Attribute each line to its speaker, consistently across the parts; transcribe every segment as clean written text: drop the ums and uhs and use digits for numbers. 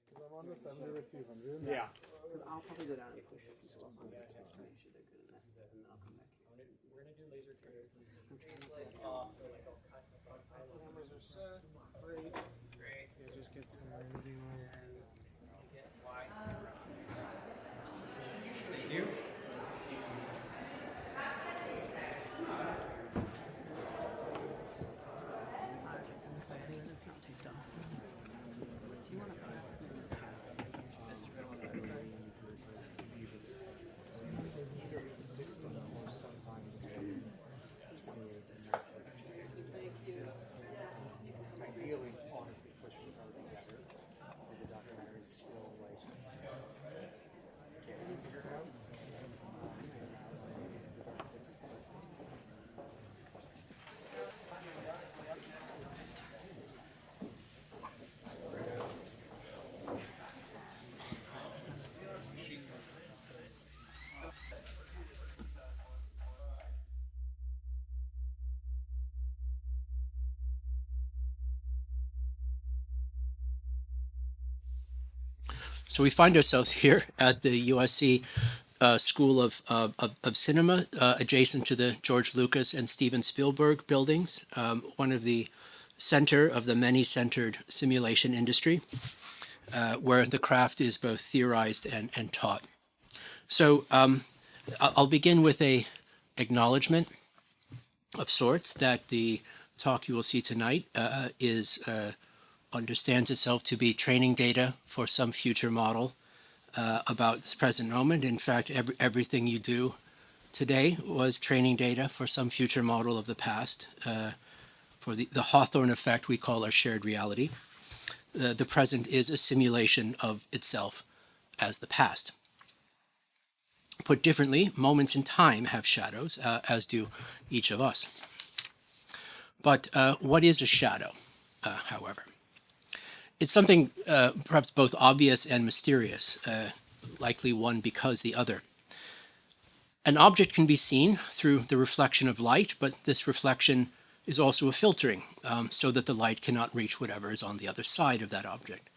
Speaker 1: Because I'm on the 70 with 200.
Speaker 2: Yeah.
Speaker 3: Because I'll probably go down and push stuff on the text to make sure they're good enough, and then I'll come back here.
Speaker 4: We're gonna do laser cutters.
Speaker 1: Cameras are set. Great.
Speaker 4: Great.
Speaker 1: Yeah, just get some rendering on.
Speaker 4: Get wide camera. Thank you.
Speaker 3: It's not taped off. If you want to
Speaker 2: Ideally, honestly, pushing it all together, because the documentary is still like getting figured out.
Speaker 5: So we find ourselves here at the USC School of Cinema, adjacent to the George Lucas and Steven Spielberg buildings, one of the center of the many-centered simulation industry, where the craft is both theorized and taught. So I'll begin with a acknowledgement of sorts that the talk you will see tonight understands itself to be training data for some future model about this present moment. In fact, everything you do today was training data for some future model of the past. For the Hawthorne Effect we call our shared reality. The present is a simulation of itself as the past. Put differently, moments in time have shadows, as do each of us. But what is a shadow, however? It's something perhaps both obvious and mysterious, likely one because the other. An object can be seen through the reflection of light, but this reflection is also a filtering, so that the light cannot reach whatever is on the other side of that object.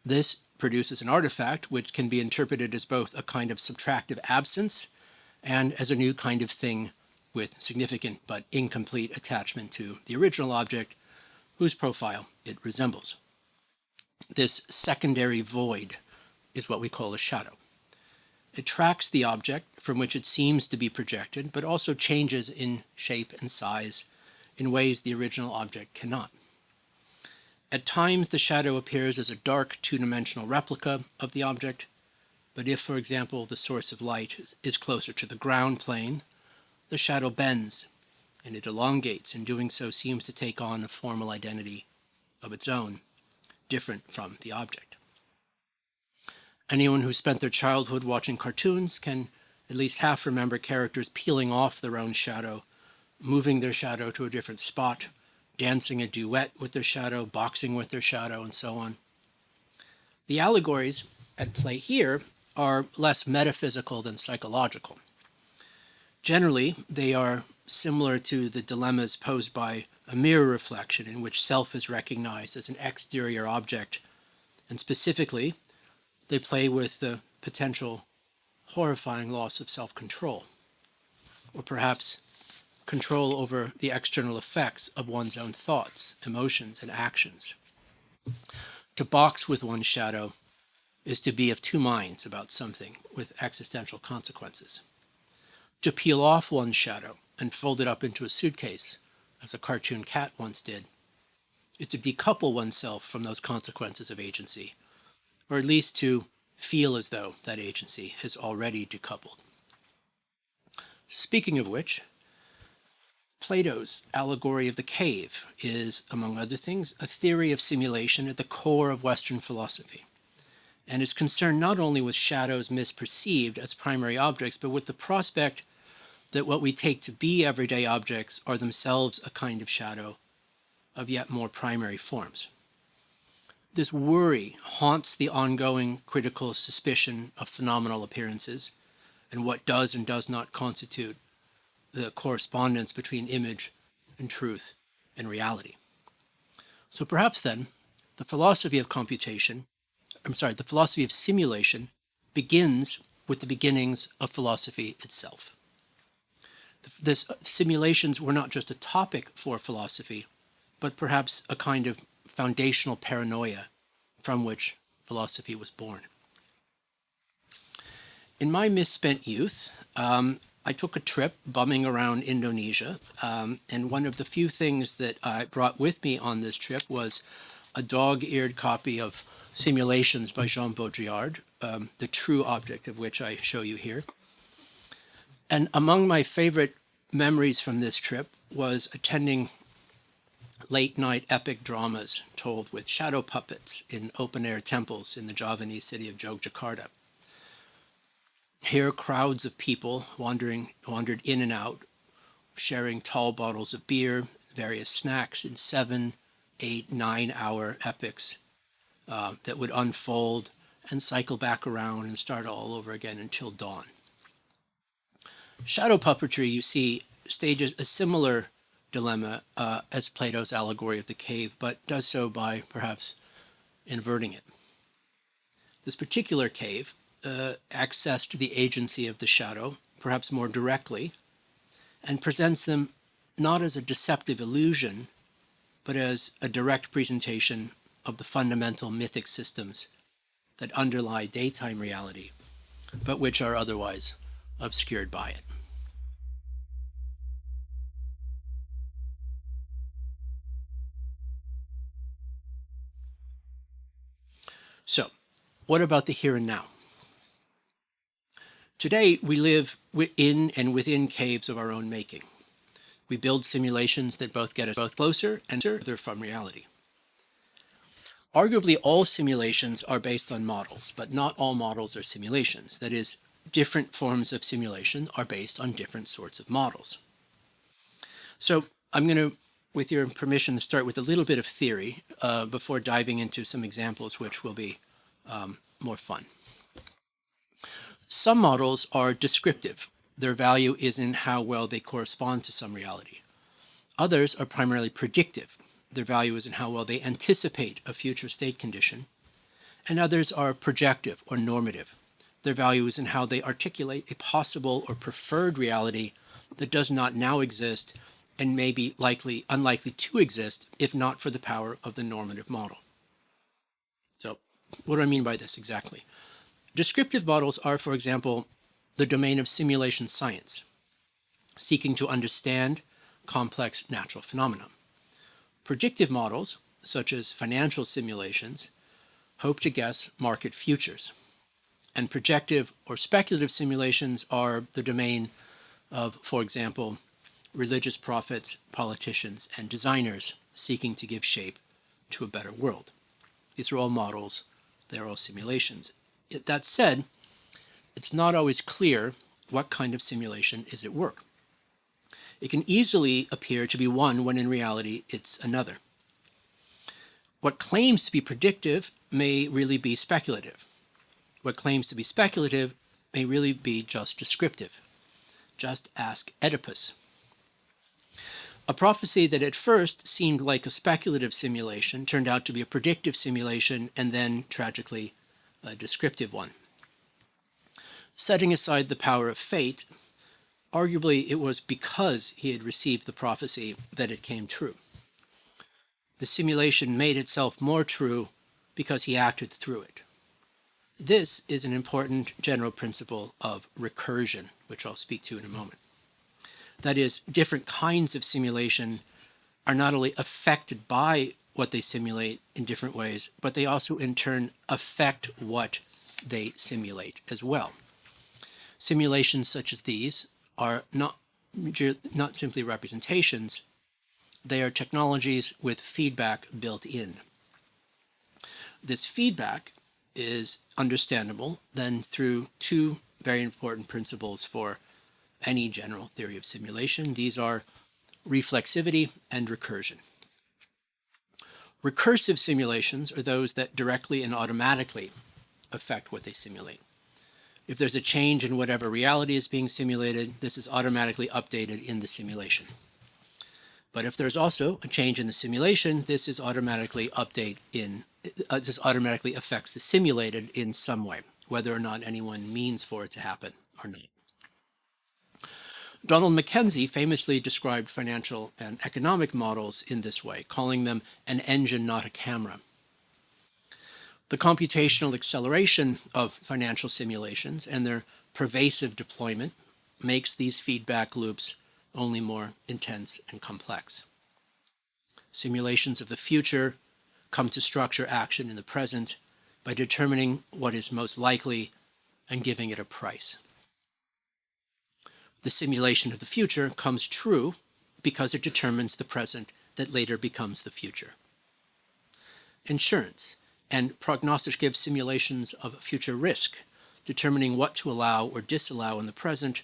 Speaker 5: This produces an artifact which can be interpreted as both a kind of subtractive absence and as a new kind of thing with significant but incomplete attachment to the original object, whose profile it resembles. This secondary void is what we call a shadow. It tracks the object from which it seems to be projected, but also changes in shape and size in ways the original object cannot. At times, the shadow appears as a dark two-dimensional replica of the object, but if, for example, the source of light is closer to the ground plane, the shadow bends, and it elongates. In doing so, seems to take on a formal identity of its own, different from the object. Anyone who spent their childhood watching cartoons can at least half remember characters peeling off their own shadow, moving their shadow to a different spot, dancing a duet with their shadow, boxing with their shadow, and so on. The allegories at play here are less metaphysical than psychological. Generally, they are similar to the dilemmas posed by a mirror reflection in which self is recognized as an exterior object, and specifically, they play with the potential horrifying loss of self-control, or perhaps control over the external effects of one's own thoughts, emotions, and actions. To box with one's shadow is to be of two minds about something with existential consequences. To peel off one's shadow and fold it up into a suitcase, as a cartoon cat once did, is to decouple oneself from those consequences of agency, or at least to feel as though that agency has already decoupled. Speaking of which, Plato's allegory of the cave is, among other things, a theory of simulation at the core of Western philosophy, and is concerned not only with shadows misperceived as primary objects, but with the prospect that what we take to be everyday objects are themselves a kind of shadow of yet more primary forms. This worry haunts the ongoing critical suspicion of phenomenal appearances and what does and does not constitute the correspondence between image and truth and reality. So perhaps then, the philosophy of computation the philosophy of simulation begins with the beginnings of philosophy itself. Simulations were not just a topic for philosophy, but perhaps a kind of foundational paranoia from which philosophy was born. In my misspent youth, I took a trip bumming around Indonesia, and one of the few things that I brought with me on this trip was a dog-eared copy of Simulations by Jean Baudrillard, the true object of which I show you here. And among my favorite memories from this trip was attending late-night epic dramas told with shadow puppets in open-air temples in the Javanese city of Yogyakarta. Here, crowds of people wandered in and out, sharing tall bottles of beer, various snacks in 7, 8, 9-hour epics that would unfold and cycle back around and start all over again until dawn. Shadow puppetry, you see, stages a similar dilemma as Plato's allegory of the cave, but does so by perhaps inverting it. This particular cave accessed the agency of the shadow, perhaps more directly, and presents them not as a deceptive illusion, but as a direct presentation of the fundamental mythic systems that underlie daytime reality, but which are otherwise obscured by it. So, what about the here and now? Today, we live in and within caves of our own making. We build simulations that both get us both closer and further from reality. Arguably, all simulations are based on models, but not all models are simulations. That is, different forms of simulation are based on different sorts of models. So I'm going to, with your permission, start with a little bit of theory before diving into some examples which will be more fun. Some models are descriptive. Their value is in how well they correspond to some reality. Others are primarily predictive. Their value is in how well they anticipate a future state condition. And others are projective or normative. Their value is in how they articulate a possible or preferred reality that does not now exist and may be unlikely to exist if not for the power of the normative model. So, what do I mean by this exactly? Descriptive models are, for example, the domain of simulation science, seeking to understand complex natural phenomena. Predictive models, such as financial simulations, hope to guess market futures. And projective or speculative simulations are the domain of, for example, religious prophets, politicians, and designers seeking to give shape to a better world. These are all models, they're all simulations. That said, it's not always clear what kind of simulation is at work. It can easily appear to be one when in reality it's another. What claims to be predictive may really be speculative. What claims to be speculative may really be just descriptive. Just ask Oedipus. A prophecy that at first seemed like a speculative simulation turned out to be a predictive simulation and then, tragically, a descriptive one. Setting aside the power of fate, arguably it was because he had received the prophecy that it came true. The simulation made itself more true because he acted through it. This is an important general principle of recursion, which I'll speak to in a moment. That is, different kinds of simulation are not only affected by what they simulate in different ways, but they also in turn affect what they simulate as well. Simulations such as these are not simply representations, they are technologies with feedback built in. This feedback is understandable then through two very important principles for any general theory of simulation. These are reflexivity and recursion. Recursive simulations are those that directly and automatically affect what they simulate. If there's a change in whatever reality is being simulated, this is automatically updated in the simulation. But if there's also a change in the simulation, this is automatically updated just automatically affects the simulated in some way, whether or not anyone means for it to happen or not. Donald Mackenzie famously described financial and economic models in this way, calling them an engine, not a camera. The computational acceleration of financial simulations and their pervasive deployment makes these feedback loops only more intense and complex. Simulations of the future come to structure action in the present by determining what is most likely and giving it a price. The simulation of the future comes true because it determines the present that later becomes the future. Insurance and prognosticative simulations of future risk, determining what to allow or disallow in the present,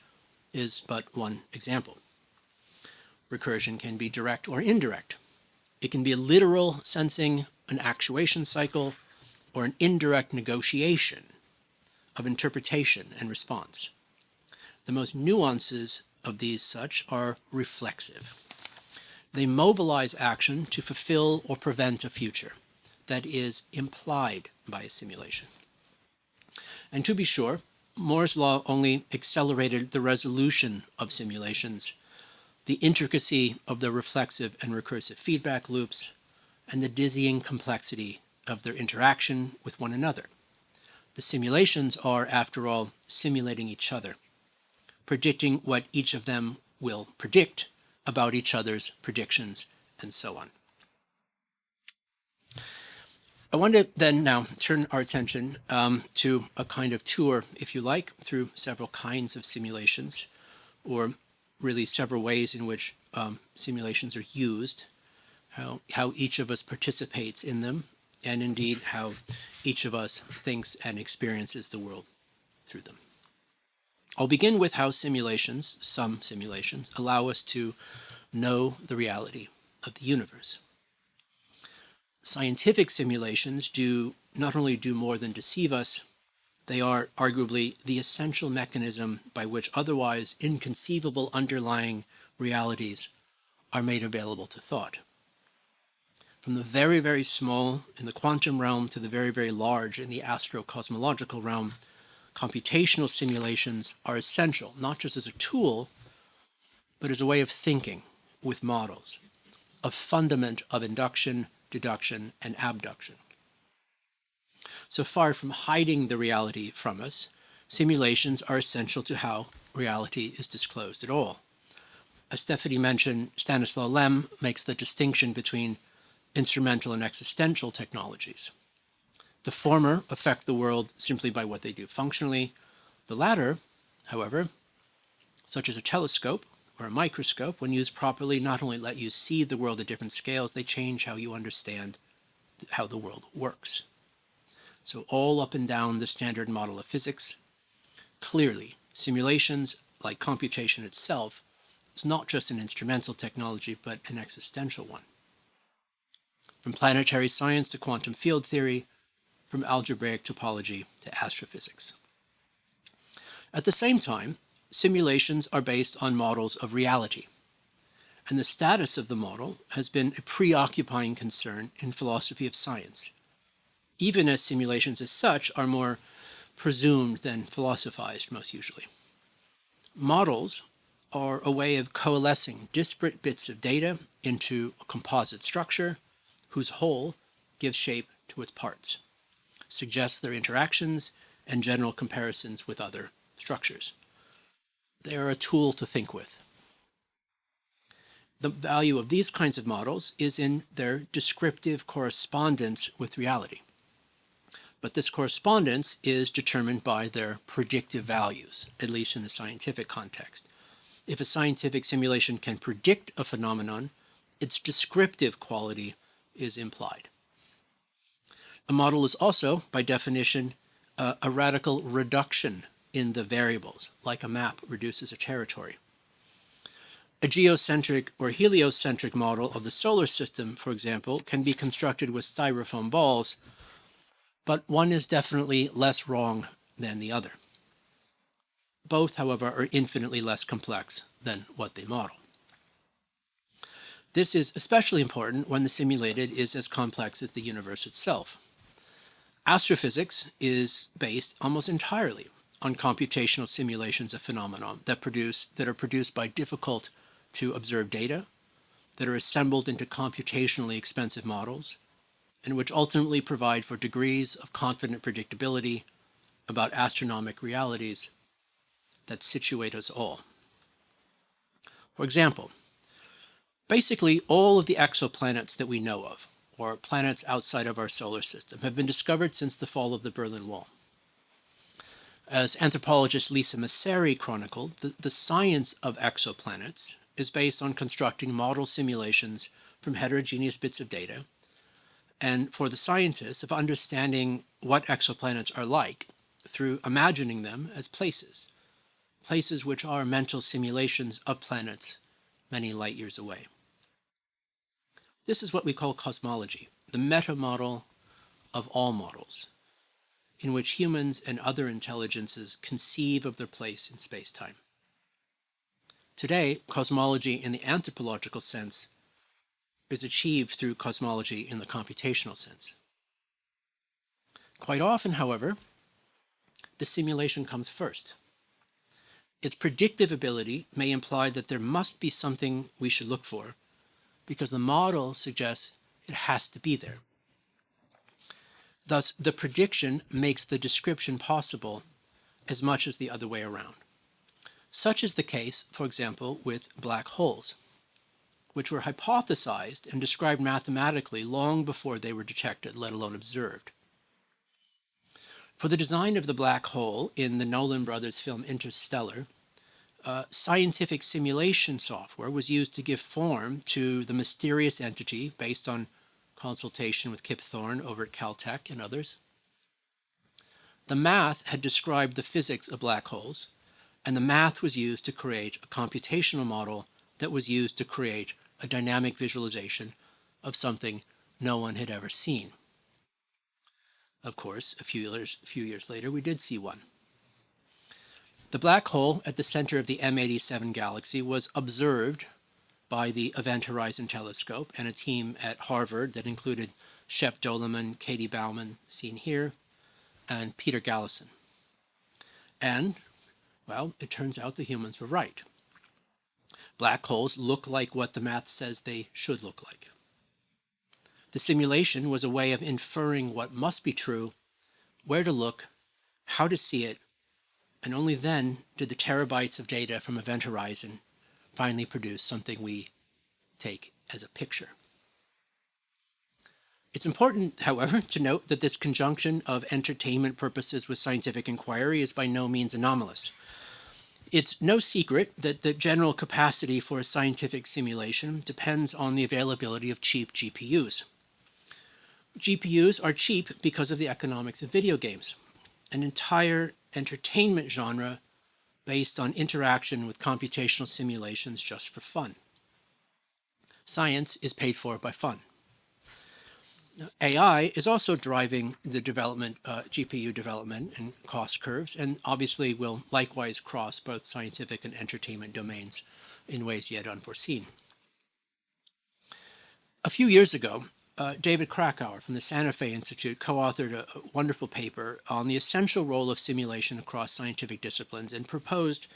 Speaker 5: is but one example. Recursion can be direct or indirect. It can be a literal sensing, an actuation cycle, or an indirect negotiation of interpretation and response. The most nuances of these such are reflexive. They mobilize action to fulfill or prevent a future that is implied by a simulation. And to be sure, Moore's law only accelerated the resolution of simulations, the intricacy of the reflexive and recursive feedback loops, and the dizzying complexity of their interaction with one another. The simulations are, after all, simulating each other, predicting what each of them will predict about each other's predictions, and so on. I want to then now turn our attention to a kind of tour, if you like, through several kinds of simulations, or really several ways in which simulations are used, how each of us participates in them, and indeed how each of us thinks and experiences the world through them. I'll begin with how simulations, some simulations, allow us to know the reality of the universe. Scientific simulations not only do more than deceive us, they are arguably the essential mechanism by which otherwise inconceivable underlying realities are made available to thought. From the very, very small in the quantum realm to the very, very large in the astrocosmological realm, computational simulations are essential, not just as a tool, but as a way of thinking with models, a fundament of induction, deduction, and abduction. So far from hiding the reality from us, simulations are essential to how reality is disclosed at all. As Stephanie mentioned, Stanislaw Lem makes the distinction between instrumental and existential technologies. The former affect the world simply by what they do functionally. The latter, however, such as a telescope or a microscope, when used properly, not only let you see the world at different scales, they change how you understand how the world works. So all up and down the standard model of physics, clearly, simulations, like computation itself, is not just an instrumental technology, but an existential one. From planetary science to quantum field theory, from algebraic topology to astrophysics. At the same time, simulations are based on models of reality, and the status of the model has been a preoccupying concern in philosophy of science, even as simulations as such are more presumed than philosophized most usually. Models are a way of coalescing disparate bits of data into a composite structure whose whole gives shape to its parts, suggests their interactions and general comparisons with other structures. They are a tool to think with. The value of these kinds of models is in their descriptive correspondence with reality. But this correspondence is determined by their predictive values, at least in the scientific context. If a scientific simulation can predict a phenomenon, its descriptive quality is implied. A model is also, by definition, a radical reduction in the variables, like a map reduces a territory. A geocentric or heliocentric model of the solar system, for example, can be constructed with styrofoam balls, but one is definitely less wrong than the other. Both, however, are infinitely less complex than what they model. This is especially important when the simulated is as complex as the universe itself. Astrophysics is based almost entirely on computational simulations of phenomena that are produced by difficult to observe data, that are assembled into computationally expensive models, and which ultimately provide for degrees of confident predictability about astronomic realities that situate us all. For example, basically all of the exoplanets that we know of, or planets outside of our solar system, have been discovered since the fall of the Berlin Wall. As anthropologist Lisa Masseri chronicled, the science of exoplanets is based on constructing model simulations from heterogeneous bits of data, and for the scientists of understanding what exoplanets are like through imagining them as places which are mental simulations of planets many light years away. This is what we call cosmology, the meta-model of all models, in which humans and other intelligences conceive of their place in space-time. Today, cosmology in the anthropological sense is achieved through cosmology in the computational sense. Quite often, however, the simulation comes first. Its predictive ability may imply that there must be something we should look for, because the model suggests it has to be there. Thus, the prediction makes the description possible as much as the other way around. Such is the case, for example, with black holes, which were hypothesized and described mathematically long before they were detected, let alone observed. For the design of the black hole in the Nolan brothers' film Interstellar, scientific simulation software was used to give form to the mysterious entity based on consultation with Kip Thorne over at Caltech and others. The math had described the physics of black holes, and the math was used to create a computational model that was used to create a dynamic visualization of something no one had ever seen. Of course, a few years later, we did see one. The black hole at the center of the M87 galaxy was observed by the Event Horizon Telescope and a team at Harvard that included Shep Doleman, Katie Bauman, seen here, and Peter Gallison. And, well, it turns out the humans were right. Black holes look like what the math says they should look like. The simulation was a way of inferring what must be true, where to look, how to see it, and only then did the terabytes of data from Event Horizon finally produce something we take as a picture. It's important, however, to note that this conjunction of entertainment purposes with scientific inquiry is by no means anomalous. It's no secret that the general capacity for a scientific simulation depends on the availability of cheap GPUs. GPUs are cheap because of the economics of video games, an entire entertainment genre based on interaction with computational simulations just for fun. Science is paid for by fun. AI is also driving the development, GPU development and cost curves, and obviously will likewise cross both scientific and entertainment domains in ways yet unforeseen. A few years ago, David Krakauer from the Santa Fe Institute co-authored a wonderful paper on the essential role of simulation across scientific disciplines and proposed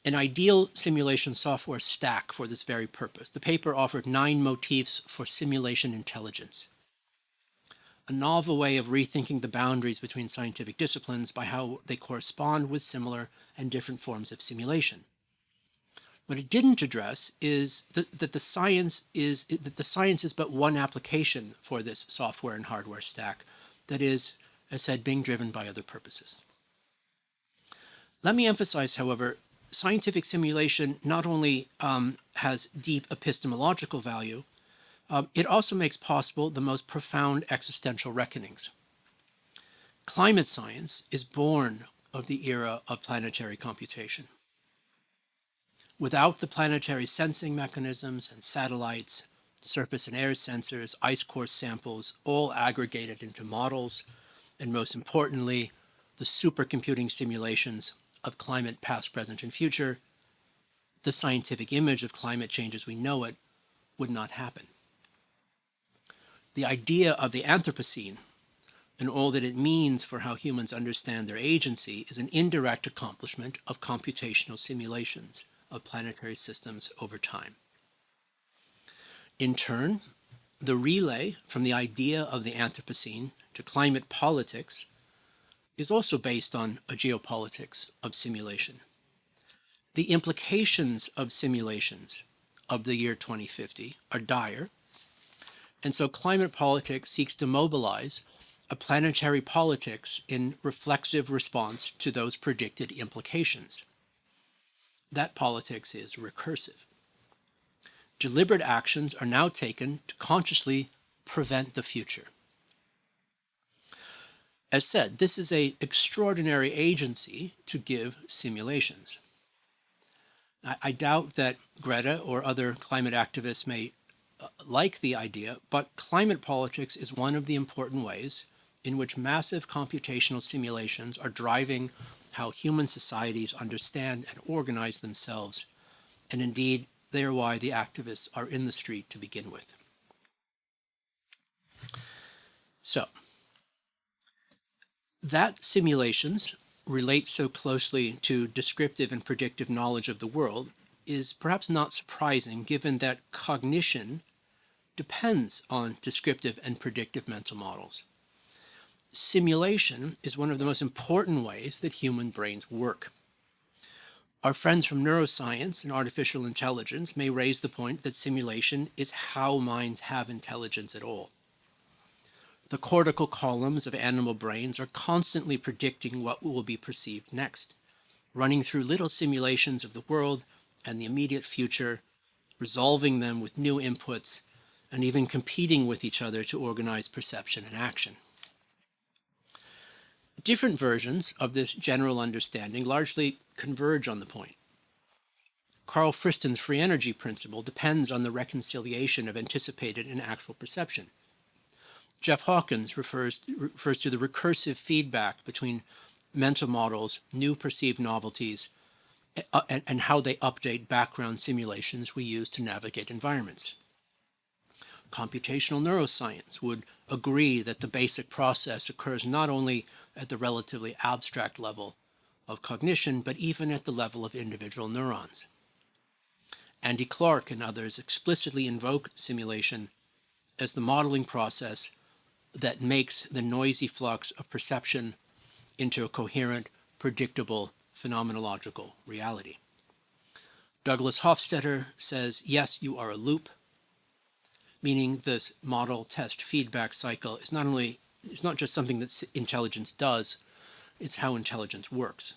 Speaker 5: an ideal simulation software stack for this very purpose. The paper offered 9 motifs for simulation intelligence, a novel way of rethinking the boundaries between scientific disciplines by how they correspond with similar and different forms of simulation. What it didn't address is that the science is but one application for this software and hardware stack that is, as said, being driven by other purposes. Let me emphasize, however, scientific simulation not only has deep epistemological value, it also makes possible the most profound existential reckonings. Climate science is born of the era of planetary computation. Without the planetary sensing mechanisms and satellites, surface and air sensors, ice core samples, all aggregated into models, and most importantly, the supercomputing simulations of climate past, present, and future, the scientific image of climate change as we know it would not happen. The idea of the Anthropocene, and all that it means for how humans understand their agency is an indirect accomplishment of computational simulations of planetary systems over time. In turn, the relay from the idea of the Anthropocene to climate politics is also based on a geopolitics of simulation. The implications of simulations of the year 2050 are dire, and so climate politics seeks to mobilize a planetary politics in reflexive response to those predicted implications. That politics is recursive. Deliberate actions are now taken to consciously prevent the future. As said, this is an extraordinary agency to give simulations. I doubt that Greta or other climate activists may like the idea, but climate politics is one of the important ways in which massive computational simulations are driving how human societies understand and organize themselves, and indeed, they are why the activists are in the street to begin with. So, that simulations relate so closely to descriptive and predictive knowledge of the world is perhaps not surprising, given that cognition depends on descriptive and predictive mental models. Simulation is one of the most important ways that human brains work. Our friends from neuroscience and artificial intelligence may raise the point that simulation is how minds have intelligence at all. The cortical columns of animal brains are constantly predicting what will be perceived next, running through little simulations of the world and the immediate future, resolving them with new inputs, and even competing with each other to organize perception and action. Different versions of this general understanding largely converge on the point. Carl Friston's free energy principle depends on the reconciliation of anticipated and actual perception. Jeff Hawkins refers to the recursive feedback between mental models, new perceived novelties, and how they update background simulations we use to navigate environments. Computational neuroscience would agree that the basic process occurs not only at the relatively abstract level of cognition, but even at the level of individual neurons. Andy Clark and others explicitly invoke simulation as the modeling process that makes the noisy flux of perception into a coherent, predictable, phenomenological reality. Douglas Hofstadter says, yes, you are a loop, meaning this model test feedback cycle is it's not just something that intelligence does, it's how intelligence works.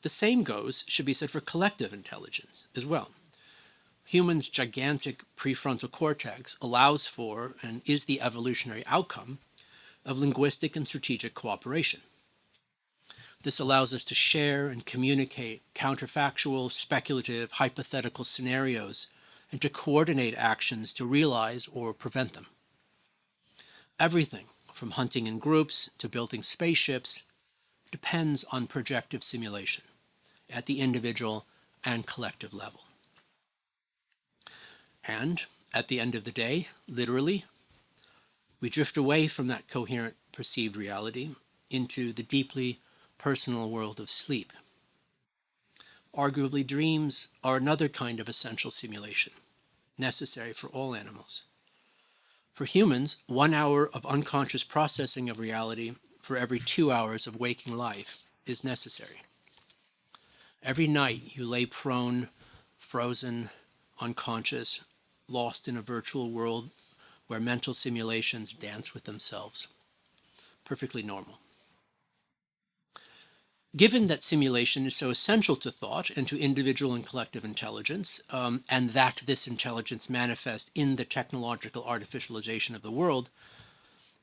Speaker 5: The same should be said for collective intelligence as well. Humans' gigantic prefrontal cortex allows for and is the evolutionary outcome of linguistic and strategic cooperation. This allows us to share and communicate counterfactual, speculative, hypothetical scenarios and to coordinate actions to realize or prevent them. Everything from hunting in groups to building spaceships depends on projective simulation at the individual and collective level. And at the end of the day, literally, we drift away from that coherent perceived reality into the deeply personal world of sleep. Arguably, dreams are another kind of essential simulation, necessary for all animals. For humans, 1 hour of unconscious processing of reality for every 2 hours of waking life is necessary. Every night you lay prone, frozen, unconscious, lost in a virtual world where mental simulations dance with themselves. Perfectly normal. Given that simulation is so essential to thought and to individual and collective intelligence, and that this intelligence manifests in the technological artificialization of the world,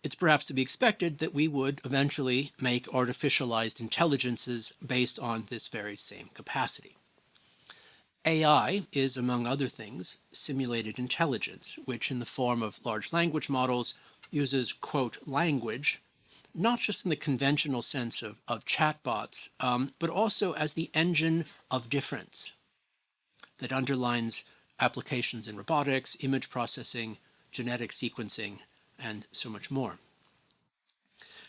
Speaker 5: it's perhaps to be expected that we would eventually make artificialized intelligences based on this very same capacity. AI is, among other things, simulated intelligence, which in the form of large language models uses, quote, language, not just in the conventional sense of chatbots, but also as the engine of difference that underlines applications in robotics, image processing, genetic sequencing, and so much more.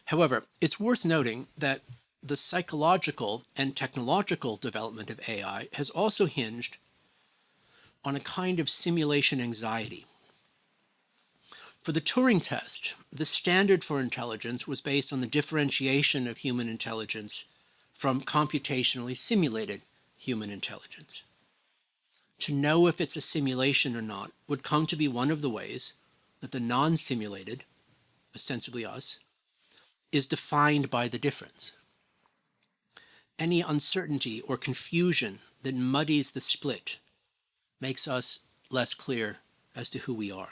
Speaker 5: However, it's worth noting that the psychological and technological development of AI has also hinged on a kind of simulation anxiety. For the Turing test, the standard for intelligence was based on the differentiation of human intelligence from computationally simulated human intelligence. To know if it's a simulation or not would come to be one of the ways that the non-simulated, ostensibly us, is defined by the difference. Any uncertainty or confusion that muddies the split makes us less clear as to who we are.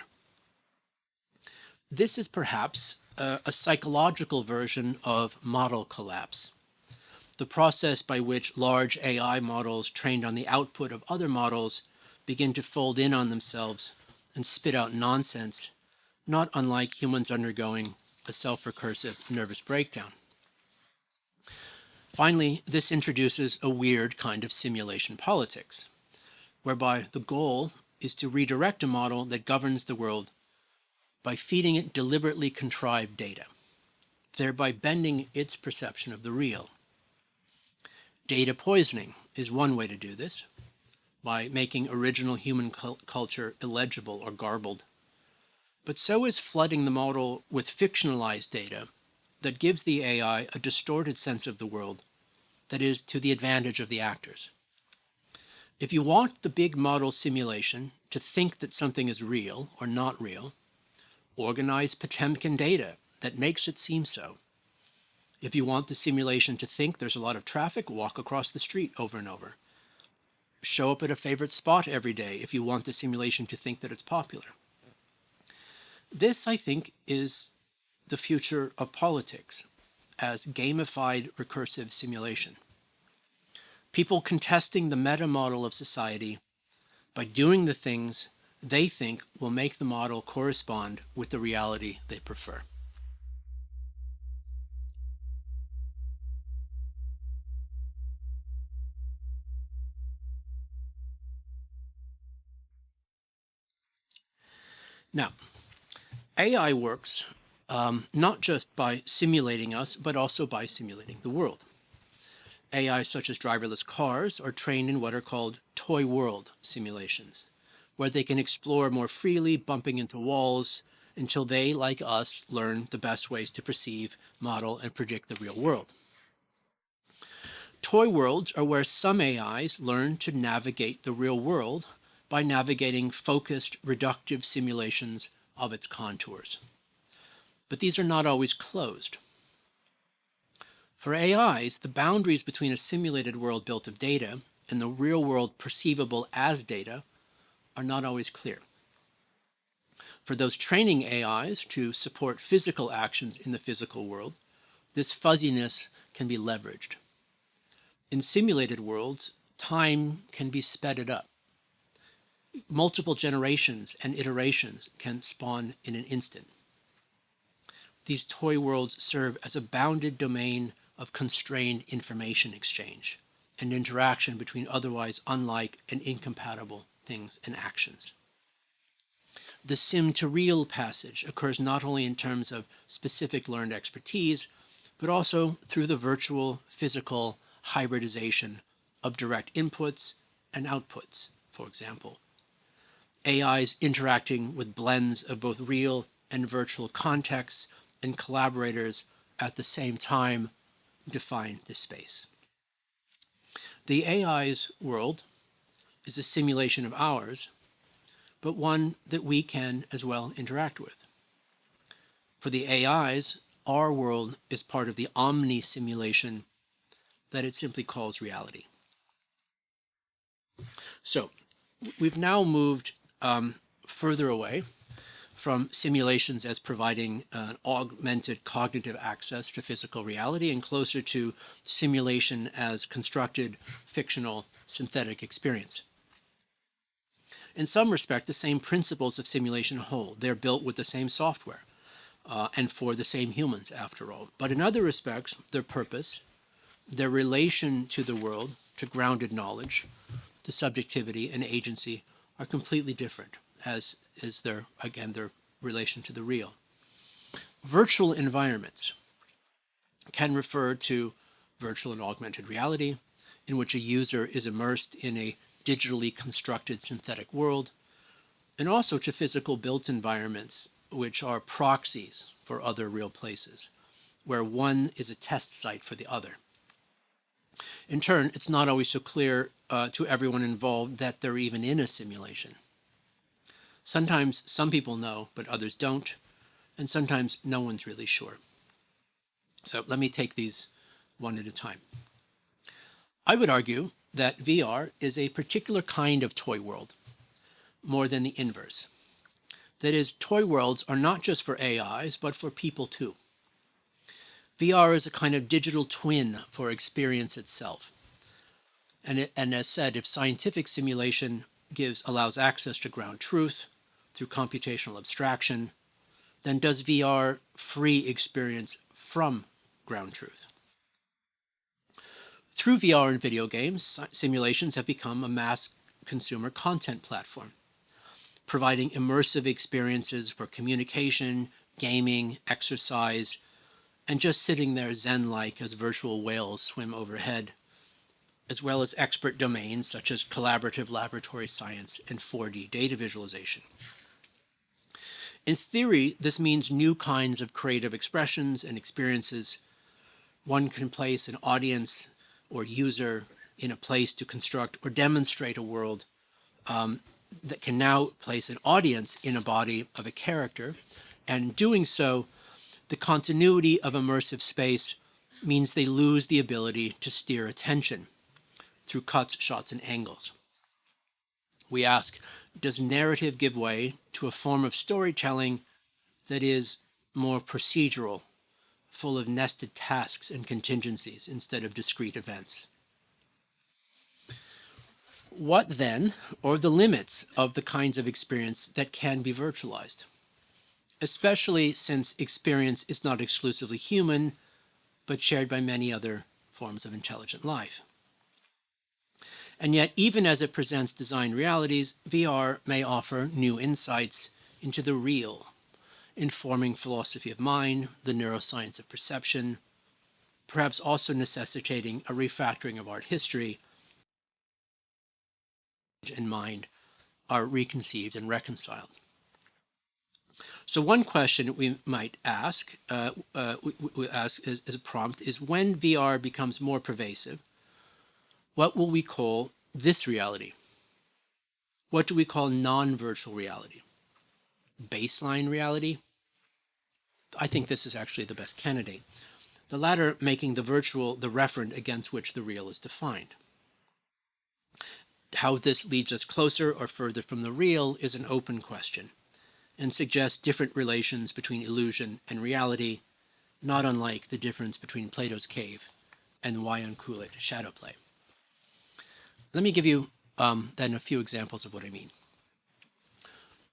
Speaker 5: This is perhaps a psychological version of model collapse, the process by which large AI models trained on the output of other models begin to fold in on themselves and spit out nonsense, not unlike humans undergoing a self-recursive nervous breakdown. Finally, this introduces a weird kind of simulation politics, whereby the goal is to redirect a model that governs the world by feeding it deliberately contrived data, thereby bending its perception of the real. Data poisoning is one way to do this, by making original human culture illegible or garbled. But so is flooding the model with fictionalized data that gives the AI a distorted sense of the world that is to the advantage of the actors. If you want the big model simulation to think that something is real or not real, organize Potemkin data that makes it seem so. If you want the simulation to think there's a lot of traffic, walk across the street over and over. Show up at a favorite spot every day if you want the simulation to think that it's popular. This, I think, is the future of politics as gamified recursive simulation. People contesting the meta model of society by doing the things they think will make the model correspond with the reality they prefer. Now, AI works not just by simulating us, but also by simulating the world. AI such as driverless cars are trained in what are called toy world simulations, where they can explore more freely, bumping into walls, until they, like us, learn the best ways to perceive, model, and predict the real world. Toy worlds are where some AIs learn to navigate the real world by navigating focused, reductive simulations of its contours. But these are not always closed. For AIs, the boundaries between a simulated world built of data and the real world perceivable as data are not always clear. For those training AIs to support physical actions in the physical world, this fuzziness can be leveraged. In simulated worlds, time can be speeded up. Multiple generations and iterations can spawn in an instant. These toy worlds serve as a bounded domain of constrained information exchange and interaction between otherwise unlike and incompatible things and actions. The sim to real passage occurs not only in terms of specific learned expertise, but also through the virtual physical hybridization of direct inputs and outputs, for example. AIs interacting with blends of both real and virtual contexts and collaborators at the same time define this space. The AI's world is a simulation of ours, but one that we can as well interact with. For the AIs, our world is part of the omni-simulation that it simply calls reality. So, we've now moved further away from simulations as providing augmented cognitive access to physical reality and closer to simulation as constructed, fictional, synthetic experience. In some respect, the same principles of simulation hold. They're built with the same software and for the same humans, after all. But in other respects, their purpose, their relation to the world, to grounded knowledge, to subjectivity and agency are completely different, as is their relation to the real. Virtual environments can refer to virtual and augmented reality, in which a user is immersed in a digitally constructed synthetic world, and also to physical built environments, which are proxies for other real places, where one is a test site for the other. In turn, it's not always so clear to everyone involved that they're even in a simulation. Sometimes some people know, but others don't, and sometimes no one's really sure. So let me take these one at a time. I would argue that VR is a particular kind of toy world, more than the inverse. That is, toy worlds are not just for AIs, but for people too. VR is a kind of digital twin for experience itself. And as said, if scientific simulation allows access to ground truth through computational abstraction, then does VR free experience from ground truth? Through VR and video games, simulations have become a mass consumer content platform, providing immersive experiences for communication, gaming, exercise, and just sitting there zen-like as virtual whales swim overhead, as well as expert domains such as collaborative laboratory science and 4D data visualization. In theory, this means new kinds of creative expressions and experiences. One can place an audience or user in a place to construct or demonstrate a world that can now place an audience in a body of a character, and doing so, the continuity of immersive space means they lose the ability to steer attention through cuts, shots, and angles. We ask, does narrative give way to a form of storytelling that is more procedural, full of nested tasks and contingencies instead of discrete events? What then are the limits of the kinds of experience that can be virtualized? Especially since experience is not exclusively human, but shared by many other forms of intelligent life. And yet, even as it presents design realities, VR may offer new insights into the real, informing philosophy of mind, the neuroscience of perception, perhaps also necessitating a refactoring of art history, and mind are reconceived and reconciled. So one question we might ask, we ask as a prompt, is when VR becomes more pervasive, what will we call this reality? What do we call non-virtual reality? Baseline reality? I think this is actually the best candidate. The latter making the virtual the referent against which the real is defined. How this leads us closer or further from the real is an open question, and suggests different relations between illusion and reality, not unlike the difference between Plato's cave and Wyon Kulit shadow play. Let me give you then a few examples of what I mean.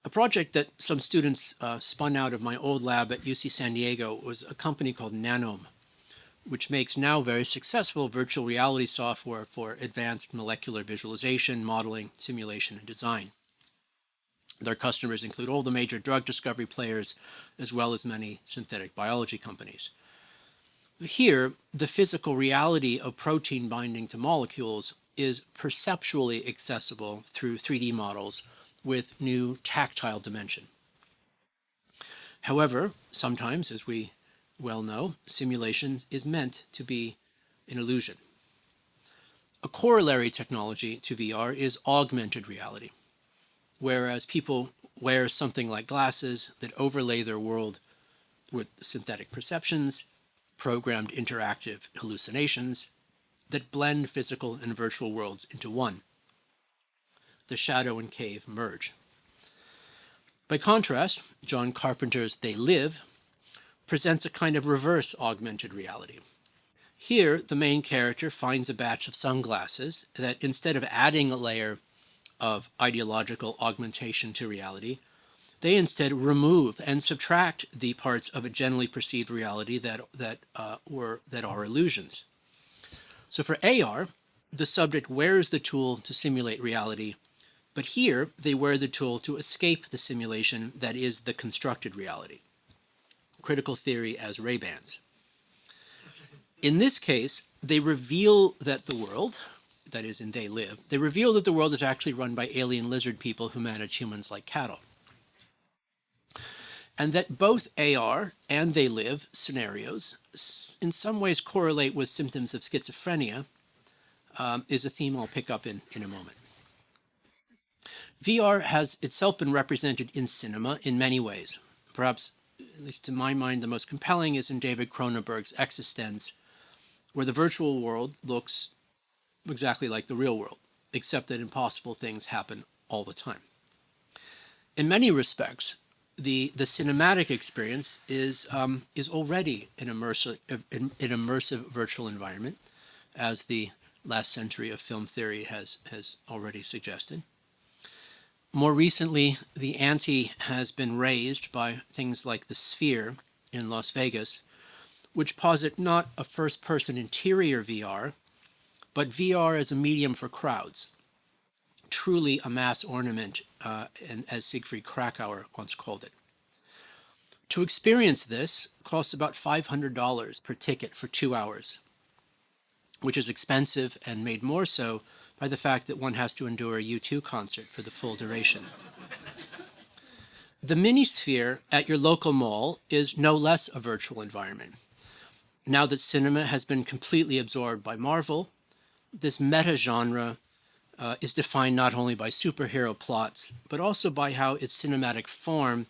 Speaker 5: A project that some students spun out of my old lab at UC San Diego was a company called Nanome, which makes now very successful virtual reality software for advanced molecular visualization, modeling, simulation, and design. Their customers include all the major drug discovery players, as well as many synthetic biology companies. Here, the physical reality of protein binding to molecules is perceptually accessible through 3D models with new tactile dimension. However, sometimes, as we well know, simulation is meant to be an illusion. A corollary technology to VR is augmented reality, whereas people wear something like glasses that overlay their world with synthetic perceptions, programmed interactive hallucinations that blend physical and virtual worlds into one. The shadow and cave merge. By contrast, John Carpenter's They Live presents a kind of reverse augmented reality. Here, the main character finds a batch of sunglasses that, instead of adding a layer of ideological augmentation to reality, they instead remove and subtract the parts of a generally perceived reality that are illusions. So for AR, the subject wears the tool to simulate reality, but here they wear the tool to escape the simulation that is the constructed reality. Critical theory as Ray-Bans. In this case, they reveal that the world, that is in They Live, they reveal that the world is actually run by alien lizard people who manage humans like cattle. And that both AR and They Live scenarios in some ways correlate with symptoms of schizophrenia is a theme I'll pick up in a moment. VR has itself been represented in cinema in many ways. Perhaps, at least to my mind, the most compelling is in David Cronenberg's Existence, where the virtual world looks exactly like the real world, except that impossible things happen all the time. In many respects, the cinematic experience is already an immersive virtual environment, as the last century of film theory has already suggested. More recently, the ante has been raised by things like the Sphere in Las Vegas, which posit not a first-person interior VR, but VR as a medium for crowds, truly a mass ornament, and as Siegfried Kracauer once called it. To experience this costs about $500 per ticket for 2 hours, which is expensive and made more so by the fact that one has to endure a U2 concert for the full duration. The mini-sphere at your local mall is no less a virtual environment. Now that cinema has been completely absorbed by Marvel, this meta-genre is defined not only by superhero plots, but also by how its cinematic form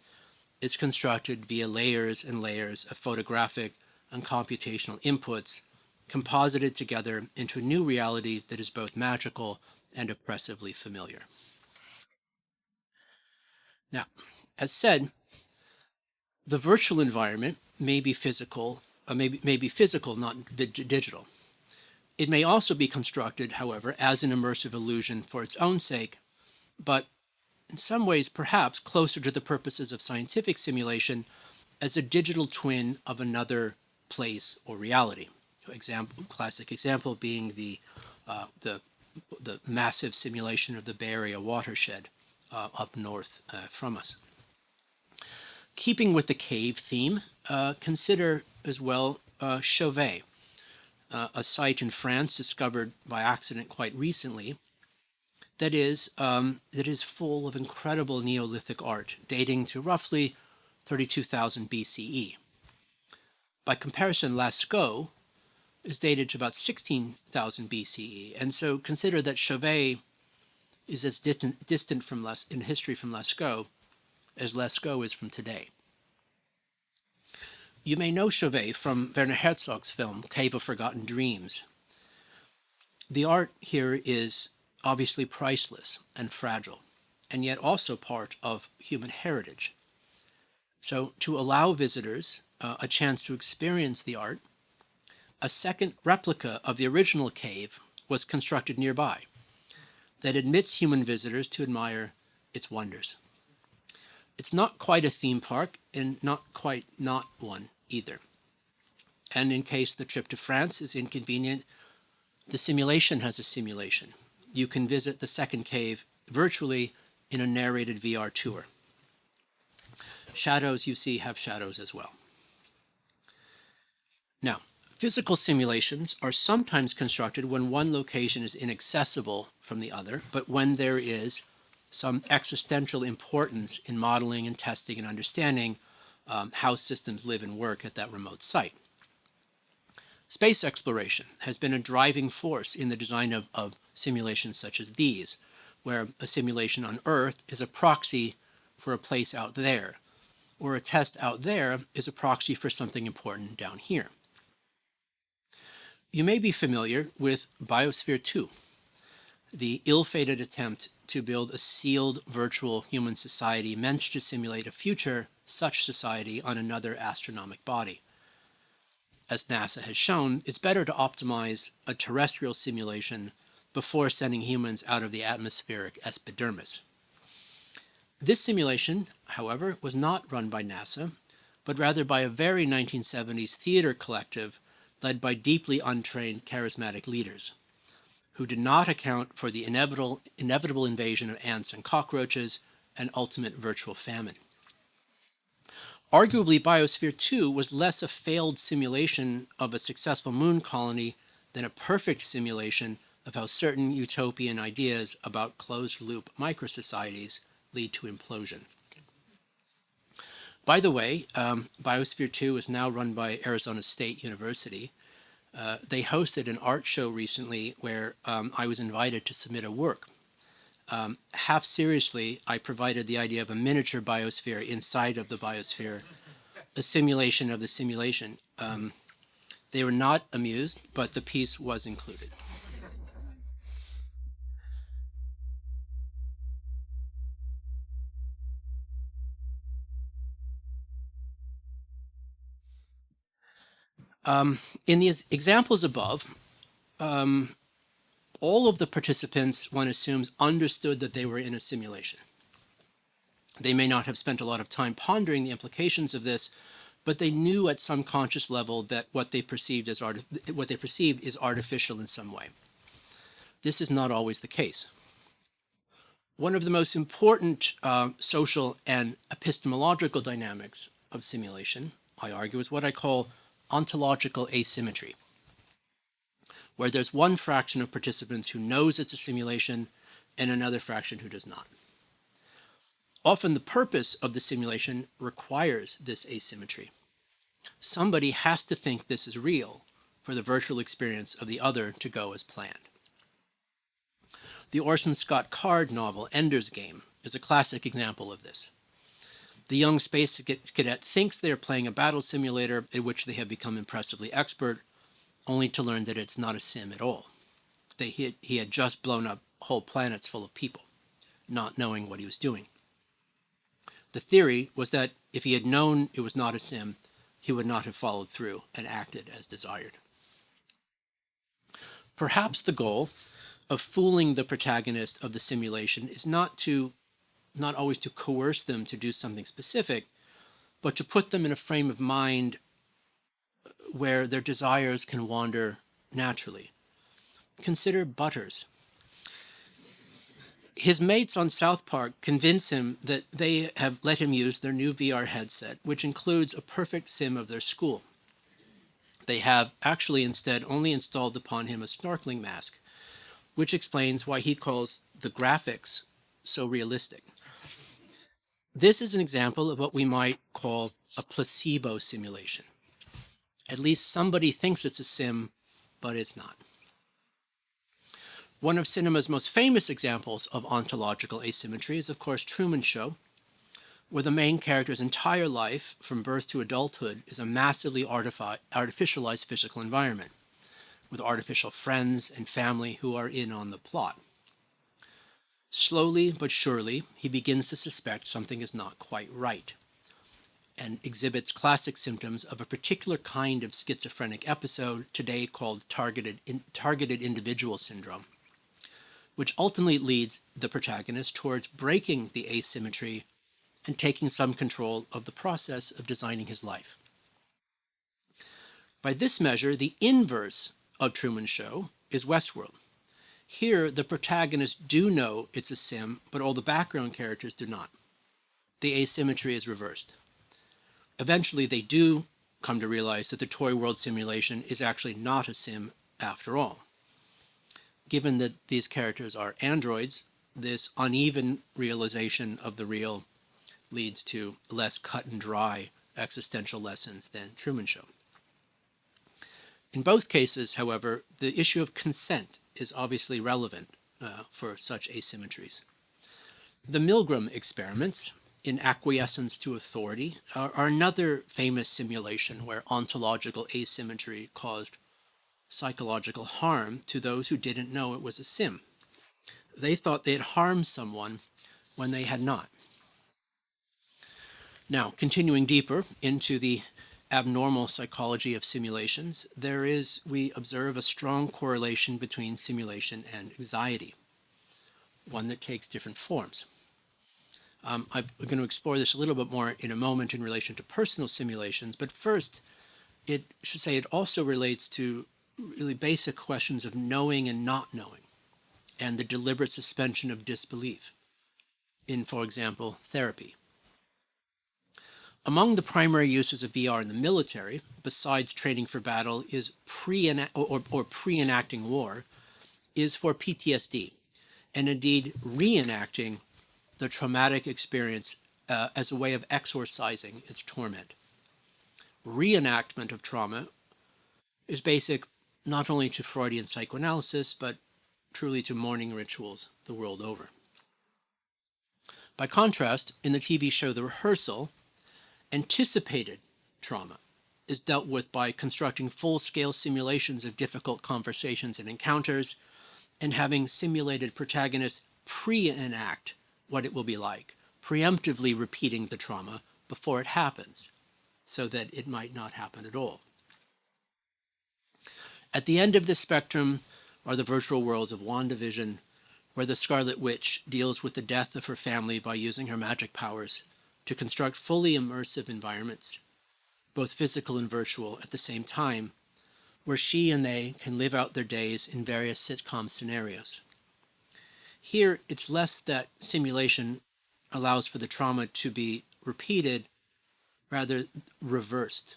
Speaker 5: is constructed via layers and layers of photographic and computational inputs, composited together into a new reality that is both magical and oppressively familiar. Now, as said, the virtual environment may be physical, not digital. It may also be constructed, however, as an immersive illusion for its own sake, but in some ways perhaps closer to the purposes of scientific simulation as a digital twin of another place or reality. Classic example being the massive simulation of the Bay Area watershed up north from us. Keeping with the cave theme, consider as well Chauvet, a site in France discovered by accident quite recently that is full of incredible Neolithic art dating to roughly 32,000 BCE. By comparison, Lascaux is dated to about 16,000 BCE, and so consider that Chauvet is as distant from in history from Lascaux as Lascaux is from today. You may know Chauvet from Werner Herzog's film Cave of Forgotten Dreams. The art here is obviously priceless and fragile, and yet also part of human heritage. So to allow visitors a chance to experience the art, a second replica of the original cave was constructed nearby that admits human visitors to admire its wonders. It's not quite a theme park and not quite not one either. And in case the trip to France is inconvenient, the simulation has a simulation. You can visit the second cave virtually in a narrated VR tour. Shadows you see have shadows as well. Now, physical simulations are sometimes constructed when one location is inaccessible from the other, but when there is some existential importance in modeling and testing and understanding how systems live and work at that remote site. Space exploration has been a driving force in the design of simulations such as these, where a simulation on Earth is a proxy for a place out there, or a test out there is a proxy for something important down here. You may be familiar with Biosphere 2, the ill-fated attempt to build a sealed virtual human society meant to simulate a future such society on another astronomic body. As NASA has shown, it's better to optimize a terrestrial simulation before sending humans out of the atmospheric epidermis. This simulation, however, was not run by NASA, but rather by a very 1970s theater collective led by deeply untrained charismatic leaders, who did not account for the inevitable invasion of ants and cockroaches and ultimate virtual famine. Arguably, Biosphere 2 was less a failed simulation of a successful moon colony than a perfect simulation of how certain utopian ideas about closed-loop microsocieties lead to implosion. By the way, Biosphere 2 is now run by Arizona State University. They hosted an art show recently where I was invited to submit a work. Half seriously, I provided the idea of a miniature biosphere inside of the biosphere, a simulation of the simulation. They were not amused, but the piece was included. In the examples above, all of the participants, one assumes, understood that they were in a simulation. They may not have spent a lot of time pondering the implications of this, but they knew at some conscious level that what they perceived is artificial in some way. This is not always the case. One of the most important social and epistemological dynamics of simulation, I argue, is what I call ontological asymmetry, where there's one fraction of participants who knows it's a simulation and another fraction who does not. Often the purpose of the simulation requires this asymmetry. Somebody has to think this is real for the virtual experience of the other to go as planned. The Orson Scott Card novel Ender's Game is a classic example of this. The young space cadet thinks they are playing a battle simulator in which they have become impressively expert, only to learn that it's not a sim at all. He had just blown up whole planets full of people, not knowing what he was doing. The theory was that if he had known it was not a sim, he would not have followed through and acted as desired. Perhaps the goal of fooling the protagonist of the simulation is not always to coerce them to do something specific, but to put them in a frame of mind where their desires can wander naturally. Consider Butters. His mates on South Park convince him that they have let him use their new VR headset, which includes a perfect sim of their school. They have actually instead only installed upon him a snorkeling mask, which explains why he calls the graphics so realistic. This is an example of what we might call a placebo simulation. At least somebody thinks it's a sim, but it's not. One of cinema's most famous examples of ontological asymmetry is, of course, Truman Show, where the main character's entire life, from birth to adulthood, is a massively artificialized physical environment, with artificial friends and family who are in on the plot. Slowly but surely, he begins to suspect something is not quite right, and exhibits classic symptoms of a particular kind of schizophrenic episode, today called targeted individual syndrome, which ultimately leads the protagonist towards breaking the asymmetry and taking some control of the process of designing his life. By this measure, the inverse of Truman Show is Westworld. Here, the protagonists do know it's a sim, but all the background characters do not. The asymmetry is reversed. Eventually, they do come to realize that the toy world simulation is actually not a sim after all. Given that these characters are androids, this uneven realization of the real leads to less cut and dry existential lessons than Truman Show. In both cases, however, the issue of consent is obviously relevant for such asymmetries. The Milgram experiments in acquiescence to authority are another famous simulation where ontological asymmetry caused psychological harm to those who didn't know it was a sim. They thought they had harmed someone when they had not. Now, continuing deeper into the abnormal psychology of simulations, we observe a strong correlation between simulation and anxiety, one that takes different forms. I'm going to explore this a little bit more in a moment in relation to personal simulations, but first, it also relates to really basic questions of knowing and not knowing, and the deliberate suspension of disbelief in, for example, therapy. Among the primary uses of VR in the military, besides training for battle, is pre-enacting war, is for PTSD, and indeed reenacting the traumatic experience as a way of exorcising its torment. Reenactment of trauma is basic not only to Freudian psychoanalysis, but truly to mourning rituals the world over. By contrast, in the TV show The Rehearsal, anticipated trauma is dealt with by constructing full-scale simulations of difficult conversations and encounters and having simulated protagonists pre-enact what it will be like, preemptively repeating the trauma before it happens, so that it might not happen at all. At the end of this spectrum are the virtual worlds of WandaVision, where the Scarlet Witch deals with the death of her family by using her magic powers to construct fully immersive environments, both physical and virtual, at the same time, where she and they can live out their days in various sitcom scenarios. Here, it's less that simulation allows for the trauma to be repeated, rather reversed.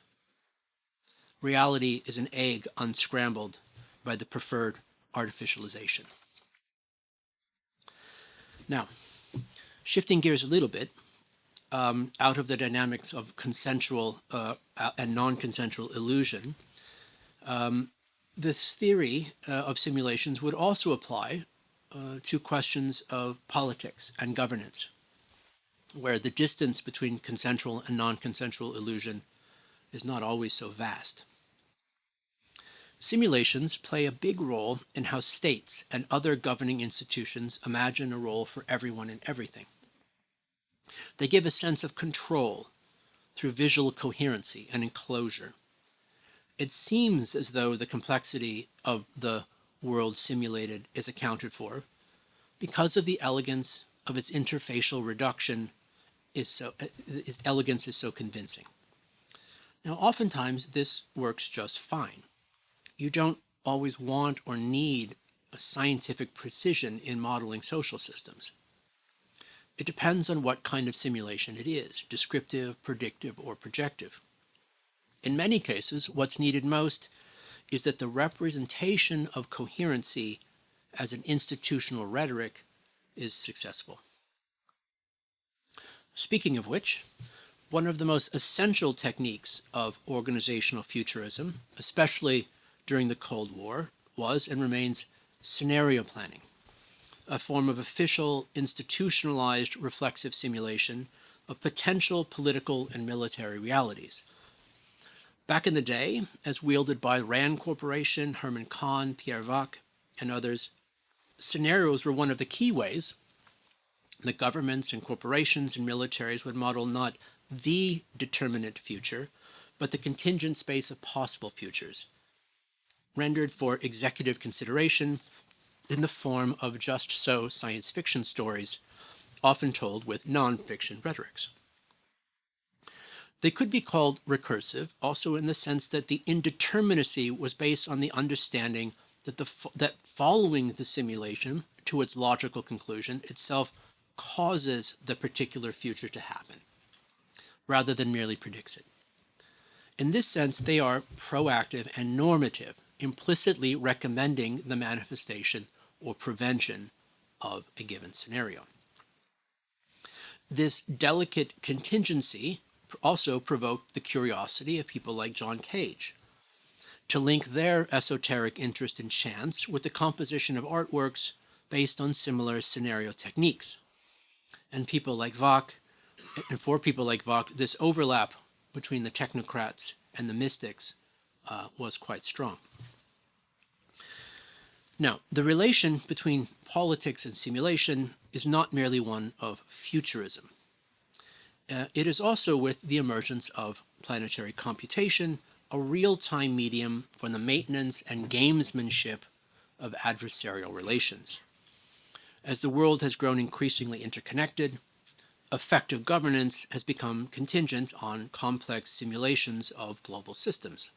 Speaker 5: Reality is an egg unscrambled by the preferred artificialization. Now, shifting gears a little bit, out of the dynamics of consensual and non-consensual illusion, this theory of simulations would also apply to questions of politics and governance, where the distance between consensual and non-consensual illusion is not always so vast. Simulations play a big role in how states and other governing institutions imagine a role for everyone and everything. They give a sense of control through visual coherency and enclosure. It seems as though the complexity of the world simulated is accounted for because of the elegance of its interfacial reduction. Its elegance is so convincing. Now, oftentimes this works just fine. You don't always want or need a scientific precision in modeling social systems. It depends on what kind of simulation it is, descriptive, predictive, or projective. In many cases, what's needed most is that the representation of coherency as an institutional rhetoric is successful. Speaking of which, one of the most essential techniques of organizational futurism, especially during the Cold War, was and remains scenario planning, a form of official, institutionalized reflexive simulation of potential political and military realities. Back in the day, as wielded by Rand Corporation, Herman Kahn, Pierre Vac, and others, scenarios were one of the key ways that governments and corporations and militaries would model not the determinate future, but the contingent space of possible futures, rendered for executive consideration in the form of just so science fiction stories, often told with non-fiction rhetorics. They could be called recursive, also in the sense that the indeterminacy was based on the understanding that that following the simulation to its logical conclusion itself causes the particular future to happen, rather than merely predicts it. In this sense, they are proactive and normative, implicitly recommending the manifestation or prevention of a given scenario. This delicate contingency also provoked the curiosity of people like John Cage to link their esoteric interest in chance with the composition of artworks based on similar scenario techniques. And people like Vac, and for people like Vac, this overlap between the technocrats and the mystics was quite strong. Now, the relation between politics and simulation is not merely one of futurism. It is also with the emergence of planetary computation, a real-time medium for the maintenance and gamesmanship of adversarial relations. As the world has grown increasingly interconnected, effective governance has become contingent on complex simulations of global systems.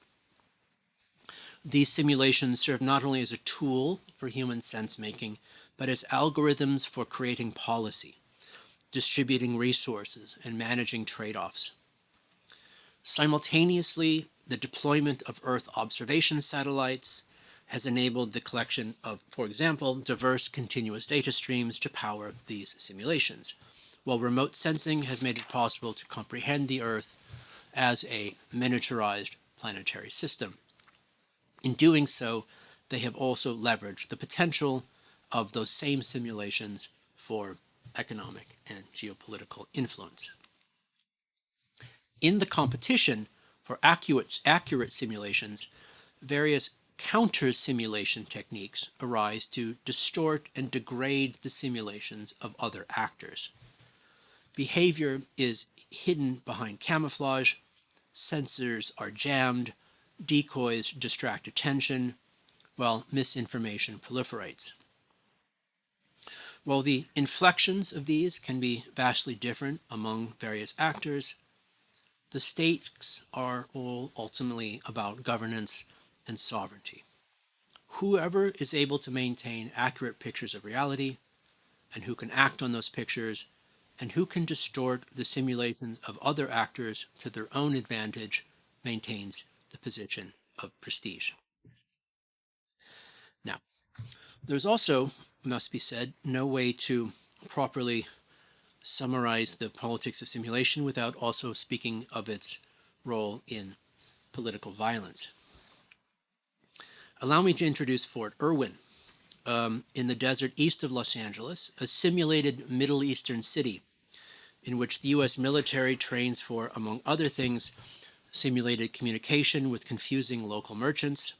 Speaker 5: These simulations serve not only as a tool for human sense-making, but as algorithms for creating policy, distributing resources, and managing trade-offs. Simultaneously, the deployment of Earth observation satellites has enabled the collection of, for example, diverse continuous data streams to power these simulations, while remote sensing has made it possible to comprehend the Earth as a miniaturized planetary system. In doing so, they have also leveraged the potential of those same simulations for economic and geopolitical influence. In the competition for accurate simulations, various counter-simulation techniques arise to distort and degrade the simulations of other actors. Behavior is hidden behind camouflage, sensors are jammed, decoys distract attention, while misinformation proliferates. While the inflections of these can be vastly different among various actors, the stakes are all ultimately about governance and sovereignty. Whoever is able to maintain accurate pictures of reality, and who can act on those pictures, and who can distort the simulations of other actors to their own advantage, maintains the position of prestige. Now, there's also, must be said, no way to properly summarize the politics of simulation without also speaking of its role in political violence. Allow me to introduce Fort Irwin, in the desert east of Los Angeles, a simulated Middle Eastern city in which the U.S. military trains for, among other things, simulated communication with confusing local merchants,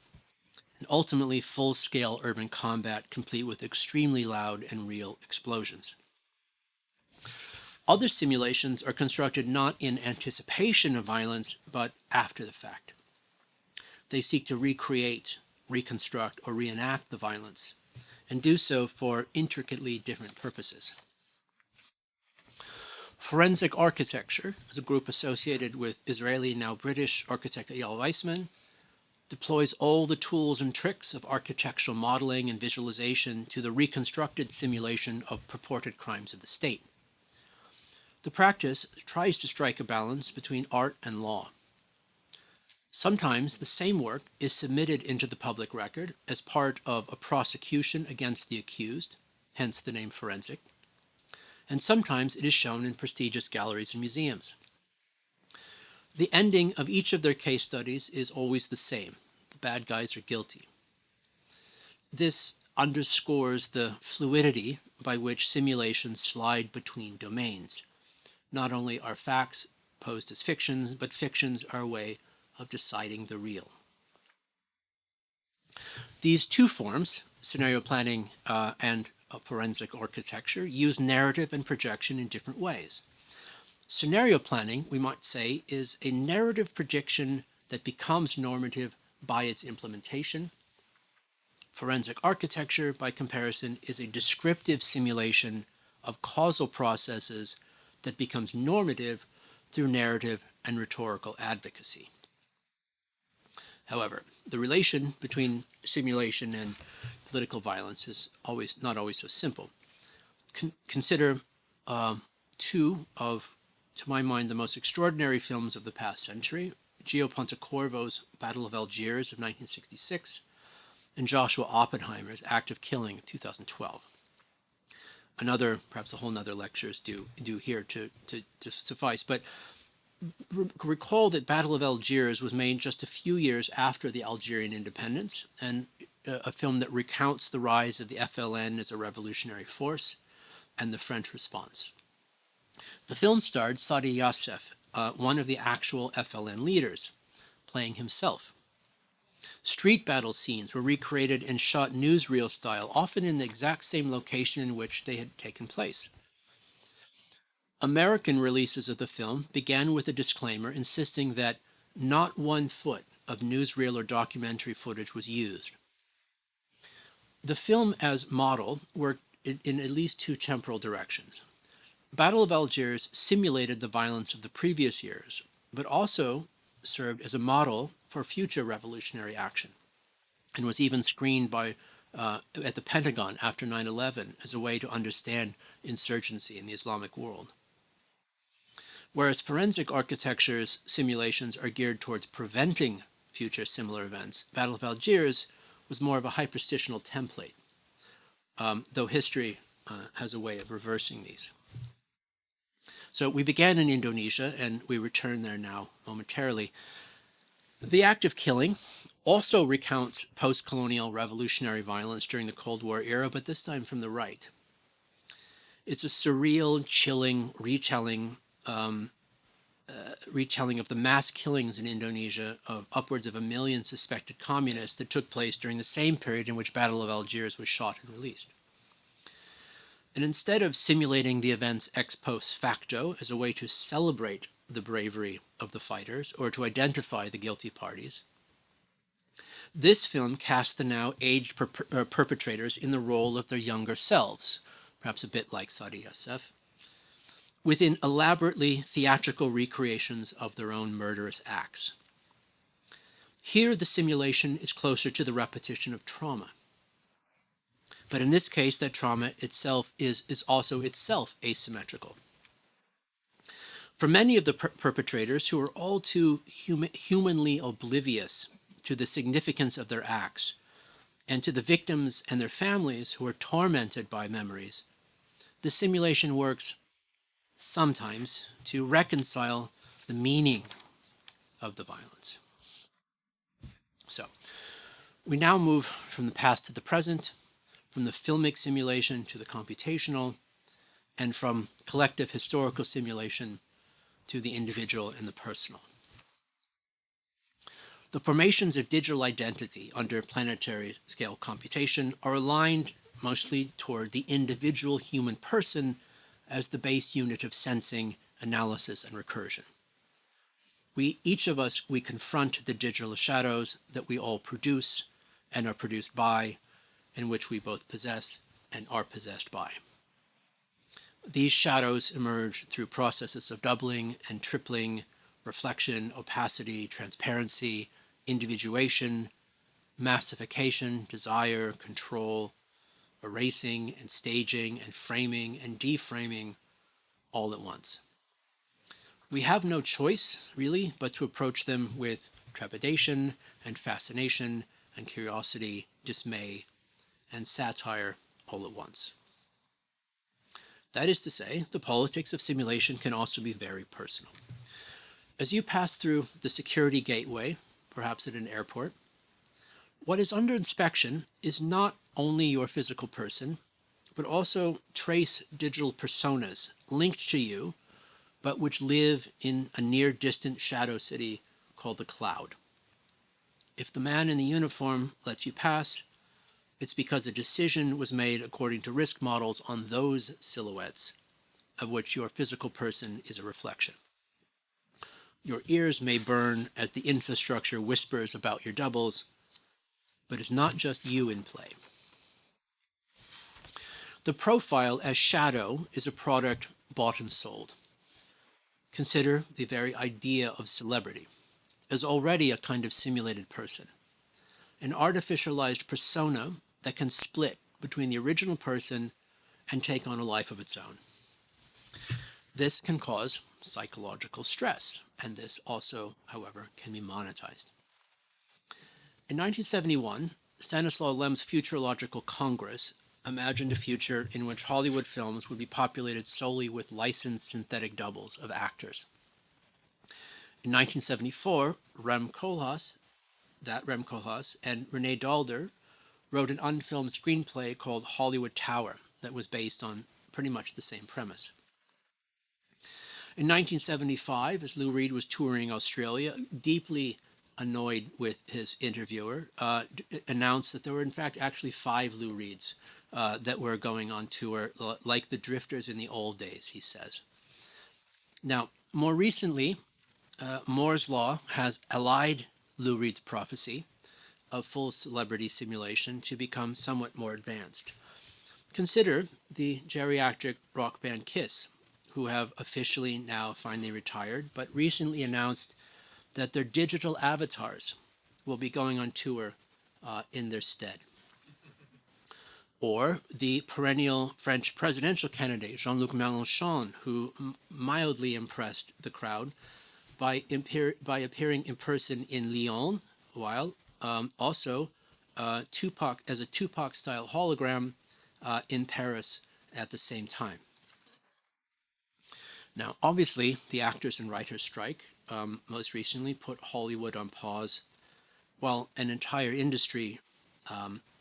Speaker 5: and ultimately full-scale urban combat complete with extremely loud and real explosions. Other simulations are constructed not in anticipation of violence, but after the fact. They seek to recreate, reconstruct, or reenact the violence, and do so for intricately different purposes. Forensic architecture is a group associated with Israeli, now British, architect Eyal Weizman, deploys all the tools and tricks of architectural modeling and visualization to the reconstructed simulation of purported crimes of the state. The practice tries to strike a balance between art and law. Sometimes the same work is submitted into the public record as part of a prosecution against the accused, hence the name forensic, and sometimes it is shown in prestigious galleries and museums. The ending of each of their case studies is always the same. The bad guys are guilty. This underscores the fluidity by which simulations slide between domains. Not only are facts posed as fictions, but fictions are a way of deciding the real. These two forms, scenario planning and forensic architecture, use narrative and projection in different ways. Scenario planning, we might say, is a narrative prediction that becomes normative by its implementation. Forensic architecture, by comparison, is a descriptive simulation of causal processes that becomes normative through narrative and rhetorical advocacy. However, the relation between simulation and political violence is not always so simple. Consider two of, to my mind, the most extraordinary films of the past century: Gio Pontecorvo's Battle of Algiers of 1966 and Joshua Oppenheimer's Act of Killing of 2012. Another, perhaps a whole nother lecture is due here to suffice, but recall that Battle of Algiers was made just a few years after the Algerian independence, and a film that recounts the rise of the FLN as a revolutionary force and the French response. The film starred Saadi Youssef, one of the actual FLN leaders, playing himself. Street battle scenes were recreated and shot newsreel style, often in the exact same location in which they had taken place. American releases of the film began with a disclaimer insisting that not 1 foot of newsreel or documentary footage was used. The film as model worked in at least two temporal directions. Battle of Algiers simulated the violence of the previous years, but also served as a model for future revolutionary action, and was even screened at the Pentagon after 9/11 as a way to understand insurgency in the Islamic world. Whereas forensic architecture's simulations are geared towards preventing future similar events, Battle of Algiers was more of a hyperstitional template, though history has a way of reversing these. So we began in Indonesia, and we return there now momentarily. The act of killing also recounts post-colonial revolutionary violence during the Cold War era, but this time from the right. It's a surreal, chilling retelling of the mass killings in Indonesia of upwards of 1 million suspected communists that took place during the same period in which Battle of Algiers was shot and released. And instead of simulating the events ex post facto as a way to celebrate the bravery of the fighters or to identify the guilty parties, this film cast the now aged perpetrators in the role of their younger selves, perhaps a bit like Sadi Youssef, within elaborately theatrical recreations of their own murderous acts. Here, the simulation is closer to the repetition of trauma. But in this case, that trauma itself is also itself asymmetrical. For many of the perpetrators who are all too humanly oblivious to the significance of their acts, and to the victims and their families who are tormented by memories, the simulation works sometimes to reconcile the meaning of the violence. So, we now move from the past to the present, from the filmic simulation to the computational, and from collective historical simulation to the individual and the personal. The formations of digital identity under planetary scale computation are aligned mostly toward the individual human person as the base unit of sensing, analysis, and recursion. Each of us confront the digital shadows that we all produce and are produced by, and which we both possess and are possessed by. These shadows emerge through processes of doubling and tripling, reflection, opacity, transparency, individuation, massification, desire, control, erasing and staging and framing and deframing all at once. We have no choice, really, but to approach them with trepidation and fascination and curiosity, dismay, and satire all at once. That is to say, the politics of simulation can also be very personal. As you pass through the security gateway, perhaps at an airport, what is under inspection is not only your physical person, but also trace digital personas linked to you, but which live in a near-distant shadow city called the cloud. If the man in the uniform lets you pass, it's because a decision was made according to risk models on those silhouettes, of which your physical person is a reflection. Your ears may burn as the infrastructure whispers about your doubles, but it's not just you in play. The profile as shadow is a product bought and sold. Consider the very idea of celebrity as already a kind of simulated person, an artificialized persona that can split between the original person and take on a life of its own. This can cause psychological stress, and this also, however, can be monetized. In 1971, Stanislaw Lem's Futurological Congress imagined a future in which Hollywood films would be populated solely with licensed synthetic doubles of actors. In 1974, Rem Koolhaas and Renee Daalder wrote an unfilmed screenplay called Hollywood Tower that was based on pretty much the same premise. In 1975, as Lou Reed was touring Australia, deeply annoyed with his interviewer, announced that there were in fact actually 5 Lou Reeds that were going on tour, like the Drifters in the old days, he says. Now, more recently, Moore's Law has allied Lou Reed's prophecy of full celebrity simulation to become somewhat more advanced. Consider the geriatric rock band Kiss, who have officially now finally retired, but recently announced that their digital avatars will be going on tour in their stead. Or the perennial French presidential candidate, Jean-Luc Mélenchon, who mildly impressed the crowd by appearing in person in Lyon, while also Tupac as a Tupac-style hologram in Paris at the same time. Now, obviously, the actors and writers strike most recently put Hollywood on pause, while an entire industry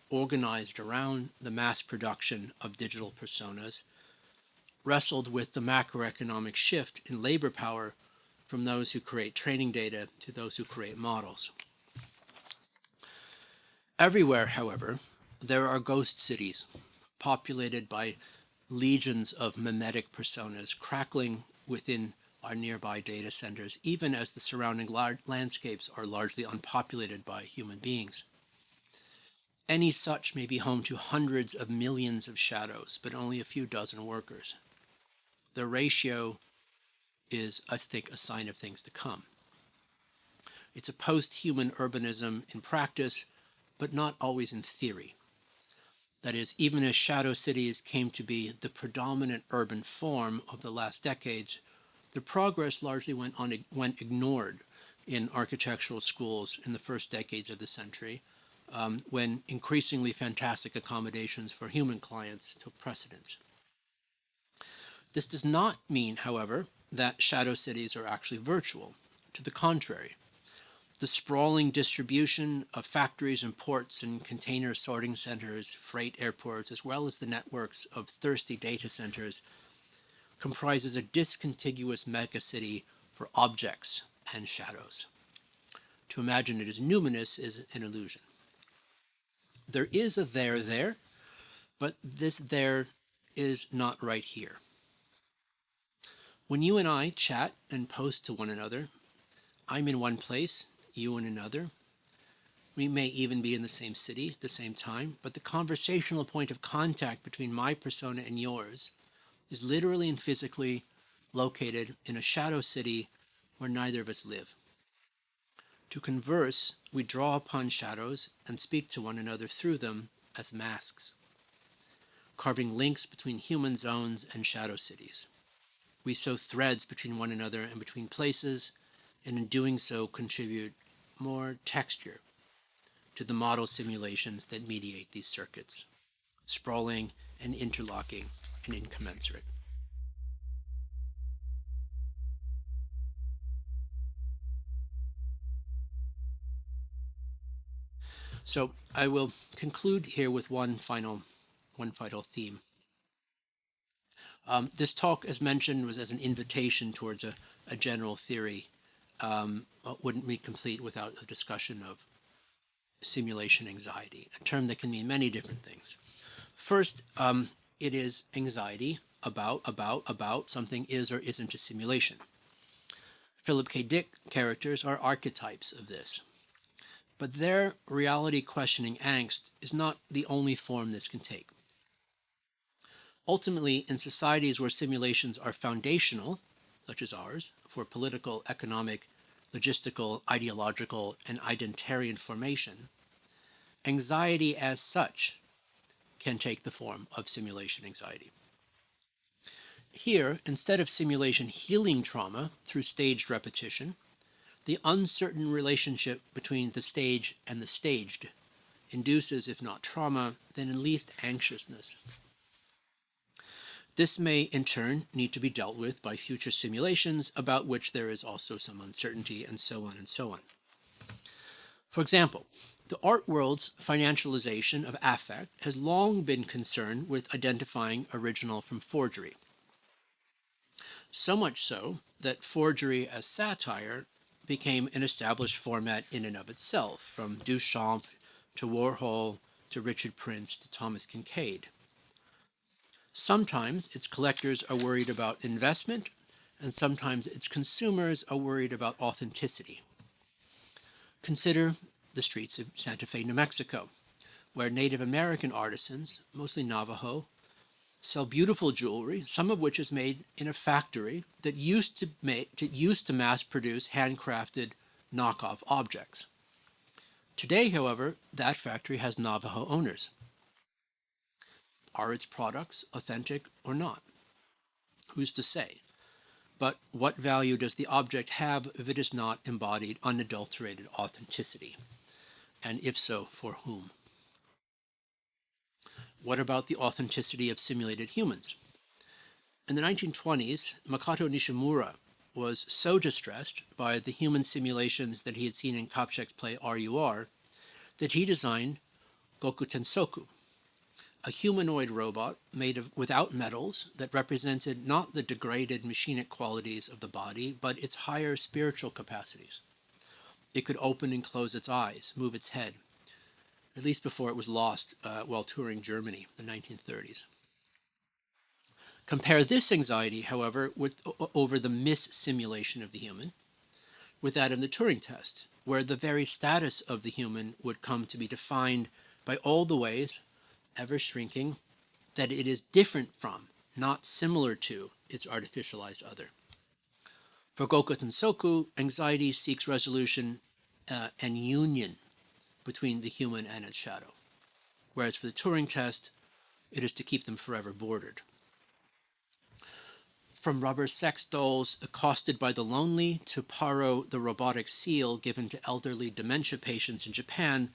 Speaker 5: organized around the mass production of digital personas wrestled with the macroeconomic shift in labor power from those who create training data to those who create models. Everywhere, however, there are ghost cities populated by legions of mimetic personas crackling within our nearby data centers, even as the surrounding landscapes are largely unpopulated by human beings. Any such may be home to hundreds of millions of shadows, but only a few dozen workers. The ratio is, I think, a sign of things to come. It's a post-human urbanism in practice, but not always in theory. That is, even as shadow cities came to be the predominant urban form of the last decades, the progress largely went ignored in architectural schools in the first decades of the century, when increasingly fantastic accommodations for human clients took precedence. This does not mean, however, that shadow cities are actually virtual. To the contrary, the sprawling distribution of factories and ports and container sorting centers, freight airports, as well as the networks of thirsty data centers, comprises a discontiguous megacity for objects and shadows. To imagine it as numinous is an illusion. There is a there, but this there is not right here. When you and I chat and post to one another, I'm in one place, you in another. We may even be in the same city at the same time, but the conversational point of contact between my persona and yours is literally and physically located in a shadow city where neither of us live. To converse, we draw upon shadows and speak to one another through them as masks, carving links between human zones and shadow cities. We sew threads between one another and between places, and in doing so contribute more texture to the model simulations that mediate these circuits, sprawling and interlocking and incommensurate. So I will conclude here with one final theme. This talk, as mentioned, was as an invitation towards a general theory. Wouldn't be complete without a discussion of simulation anxiety, a term that can mean many different things. First, it is anxiety about something is or isn't a simulation. Philip K. Dick characters are archetypes of this. But their reality-questioning angst is not the only form this can take. Ultimately, in societies where simulations are foundational, such as ours, for political, economic, logistical, ideological, and identitarian formation, anxiety as such can take the form of simulation anxiety. Here, instead of simulation healing trauma through staged repetition, the uncertain relationship between the stage and the staged induces, if not trauma, then at least anxiousness. This may, in turn, need to be dealt with by future simulations about which there is also some uncertainty, and so on and so on. For example, the art world's financialization of affect has long been concerned with identifying original from forgery. So much so that forgery as satire became an established format in and of itself, from Duchamp to Warhol to Richard Prince to Thomas Kincaid. Sometimes its collectors are worried about investment, and sometimes its consumers are worried about authenticity. Consider the streets of Santa Fe, New Mexico, where Native American artisans, mostly Navajo, sell beautiful jewelry, some of which is made in a factory that used to mass produce handcrafted knockoff objects. Today, however, that factory has Navajo owners. Are its products authentic or not? Who's to say? But what value does the object have if it is not embodied unadulterated authenticity? And if so, for whom? What about the authenticity of simulated humans? In the 1920s, Makoto Nishimura was so distressed by the human simulations that he had seen in Kopchak's play RUR that he designed Goku Tensoku, a humanoid robot made of without metals that represented not the degraded machinic qualities of the body, but its higher spiritual capacities. It could open and close its eyes, move its head, at least before it was lost while touring Germany in the 1930s. Compare this anxiety, however, over the mis-simulation of the human with that of the Turing test, where the very status of the human would come to be defined by all the ways, ever shrinking, that it is different from, not similar to, its artificialized other. For Goku Tensoku, anxiety seeks resolution and union between the human and its shadow, whereas for the Turing test, it is to keep them forever bordered. From rubber sex dolls accosted by the lonely to Paro the robotic seal given to elderly dementia patients in Japan,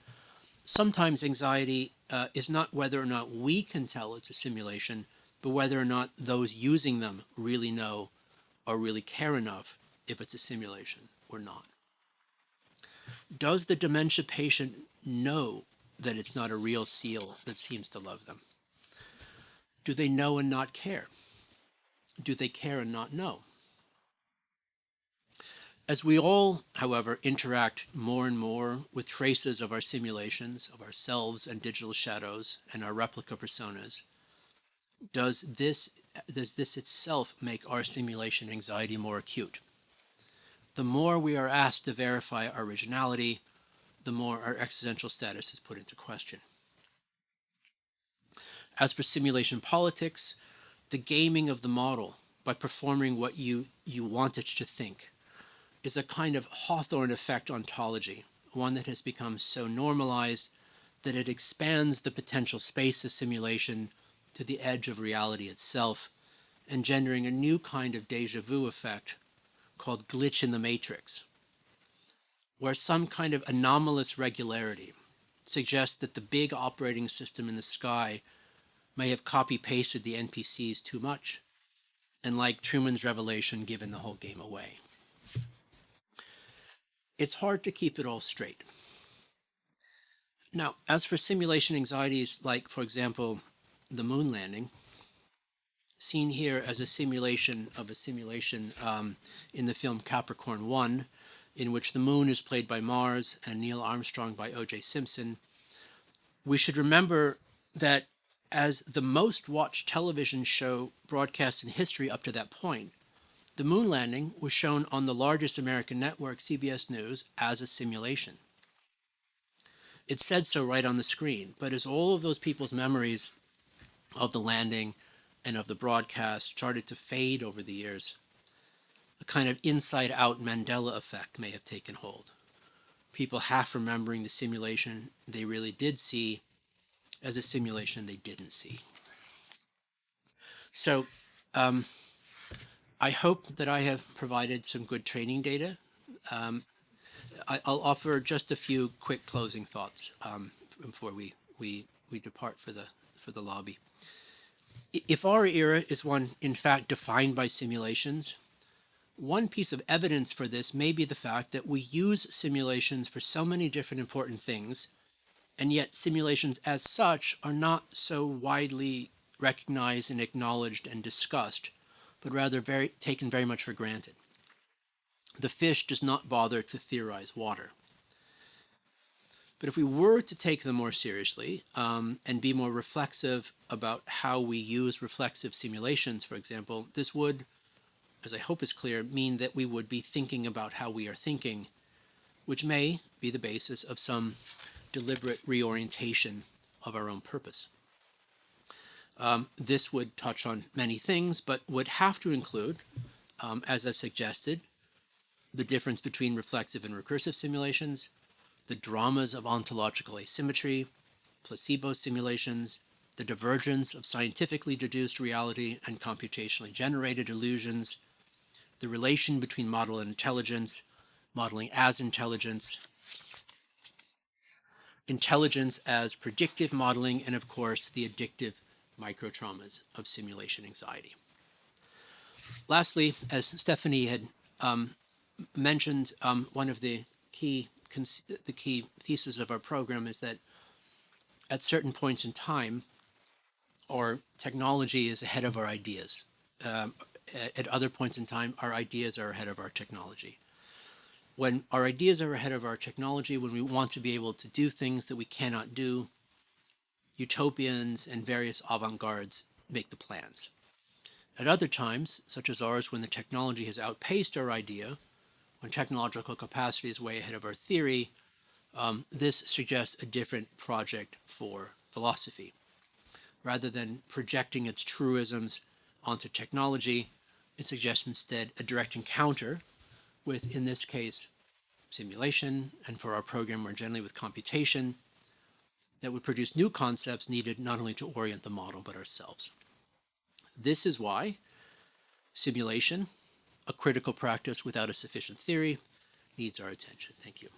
Speaker 5: sometimes anxiety is not whether or not we can tell it's a simulation, but whether or not those using them really know or really care enough if it's a simulation or not. Does the dementia patient know that it's not a real seal that seems to love them? Do they know and not care? Do they care and not know? As we all, however, interact more and more with traces of our simulations, of ourselves and digital shadows and our replica personas, does this itself make our simulation anxiety more acute? The more we are asked to verify our originality, the more our existential status is put into question. As for simulation politics, the gaming of the model by performing what you want it to think is a kind of Hawthorne Effect ontology, one that has become so normalized that it expands the potential space of simulation to the edge of reality itself, engendering a new kind of déjà vu effect called glitch in the matrix, where some kind of anomalous regularity suggests that the big operating system in the sky may have copy-pasted the NPCs too much, and like Truman's revelation, given the whole game away. It's hard to keep it all straight. Now, as for simulation anxieties like, for example, the moon landing, seen here as a simulation of a simulation in the film Capricorn 1, in which the moon is played by Mars and Neil Armstrong by O.J. Simpson, we should remember that as the most watched television show broadcast in history up to that point, the moon landing was shown on the largest American network, CBS News, as a simulation. It said so right on the screen, but as all of those people's memories of the landing and of the broadcast started to fade over the years, a kind of inside-out Mandela effect may have taken hold. People half remembering the simulation they really did see as a simulation they didn't see. So I hope that I have provided some good training data. I'll offer just a few quick closing thoughts before we depart for the lobby. If our era is one, in fact, defined by simulations, one piece of evidence for this may be the fact that we use simulations for so many different important things, and yet simulations as such are not so widely recognized and acknowledged and discussed, but rather taken very much for granted. The fish does not bother to theorize water. But if we were to take them more seriously and be more reflexive about how we use reflexive simulations, for example, this would, as I hope is clear, mean that we would be thinking about how we are thinking, which may be the basis of some deliberate reorientation of our own purpose. This would touch on many things, but would have to include, as I've suggested, the difference between reflexive and recursive simulations, the dramas of ontological asymmetry, placebo simulations, the divergence of scientifically deduced reality and computationally generated illusions, the relation between model and intelligence, modeling as intelligence, intelligence as predictive modeling, and of course, the addictive microtraumas of simulation anxiety. Lastly, as Stephanie had mentioned, one of the key theses of our program is that at certain points in time, our technology is ahead of our ideas. At other points in time, our ideas are ahead of our technology. When our ideas are ahead of our technology, when we want to be able to do things that we cannot do, utopians and various avant-gardes make the plans. At other times, such as ours, when the technology has outpaced our idea, when technological capacity is way ahead of our theory, this suggests a different project for philosophy. Rather than projecting its truisms onto technology, it suggests instead a direct encounter with, in this case, simulation, and for our program more generally with computation, that would produce new concepts needed not only to orient the model, but ourselves. This is why simulation, a critical practice without a sufficient theory, needs our attention. Thank you.